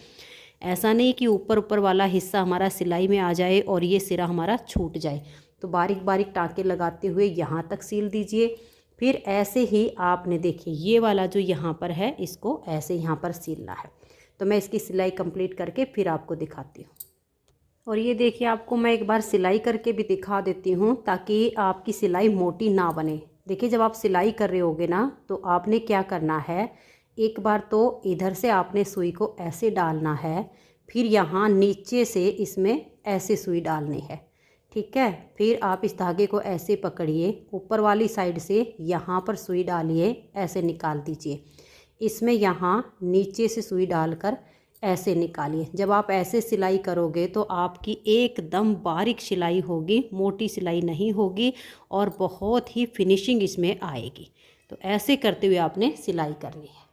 ऐसा नहीं कि ऊपर ऊपर वाला हिस्सा हमारा सिलाई में आ जाए और ये सिरा हमारा छूट जाए। तो बारीक बारीक टाँके लगाते हुए यहाँ तक सील दीजिए। फिर ऐसे ही आपने देखिए ये वाला जो यहाँ पर है इसको ऐसे यहाँ पर सीलना है। तो मैं इसकी सिलाई कंप्लीट करके फिर आपको दिखाती हूँ। और ये देखिए आपको मैं एक बार सिलाई करके भी दिखा देती हूँ ताकि आपकी सिलाई मोटी ना बने। देखिए जब आप सिलाई कर रहे होगे ना तो आपने क्या करना है, एक बार तो इधर से आपने सुई को ऐसे डालना है, फिर यहाँ नीचे से इसमें ऐसे सुई डालनी है, ठीक है। फिर आप इस धागे को ऐसे पकड़िए, ऊपर वाली साइड से यहाँ पर सुई डालिए, ऐसे निकाल दीजिए। इसमें यहाँ नीचे से सुई डालकर ऐसे निकालिए। जब आप ऐसे सिलाई करोगे तो आपकी एकदम बारीक सिलाई होगी, मोटी सिलाई नहीं होगी और बहुत ही फिनिशिंग इसमें आएगी। तो ऐसे करते हुए आपने सिलाई करनी है।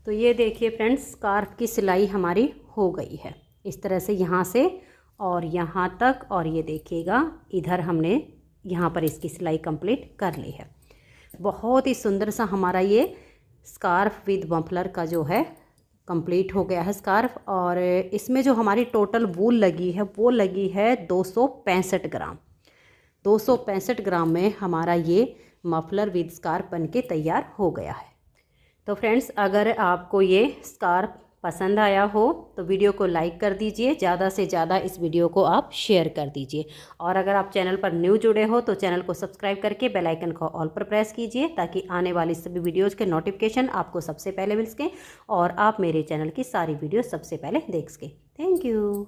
तो ये देखिए फ्रेंड्स, स्कार्फ की सिलाई हमारी हो गई है इस तरह से, यहाँ से और यहाँ तक। और ये देखिएगा इधर हमने यहाँ पर इसकी सिलाई कंप्लीट कर ली है। बहुत ही सुंदर सा हमारा ये स्कार्फ विद मफलर का जो है कंप्लीट हो गया है स्कार्फ। और इसमें जो हमारी टोटल वूल लगी है वो लगी है 265 ग्राम। 265 ग्राम में हमारा ये मफलर विद स्कार्फ बन के तैयार हो गया है। तो फ्रेंड्स अगर आपको ये स्कार्फ पसंद आया हो तो वीडियो को लाइक कर दीजिए, ज़्यादा से ज़्यादा इस वीडियो को आप शेयर कर दीजिए। और अगर आप चैनल पर न्यू जुड़े हो तो चैनल को सब्सक्राइब करके बेल आइकन को ऑल पर प्रेस कीजिए ताकि आने वाली सभी वीडियोज़ के नोटिफिकेशन आपको सबसे पहले मिल सकें और आप मेरे चैनल की सारी वीडियो सबसे पहले देख सकें। Thank you.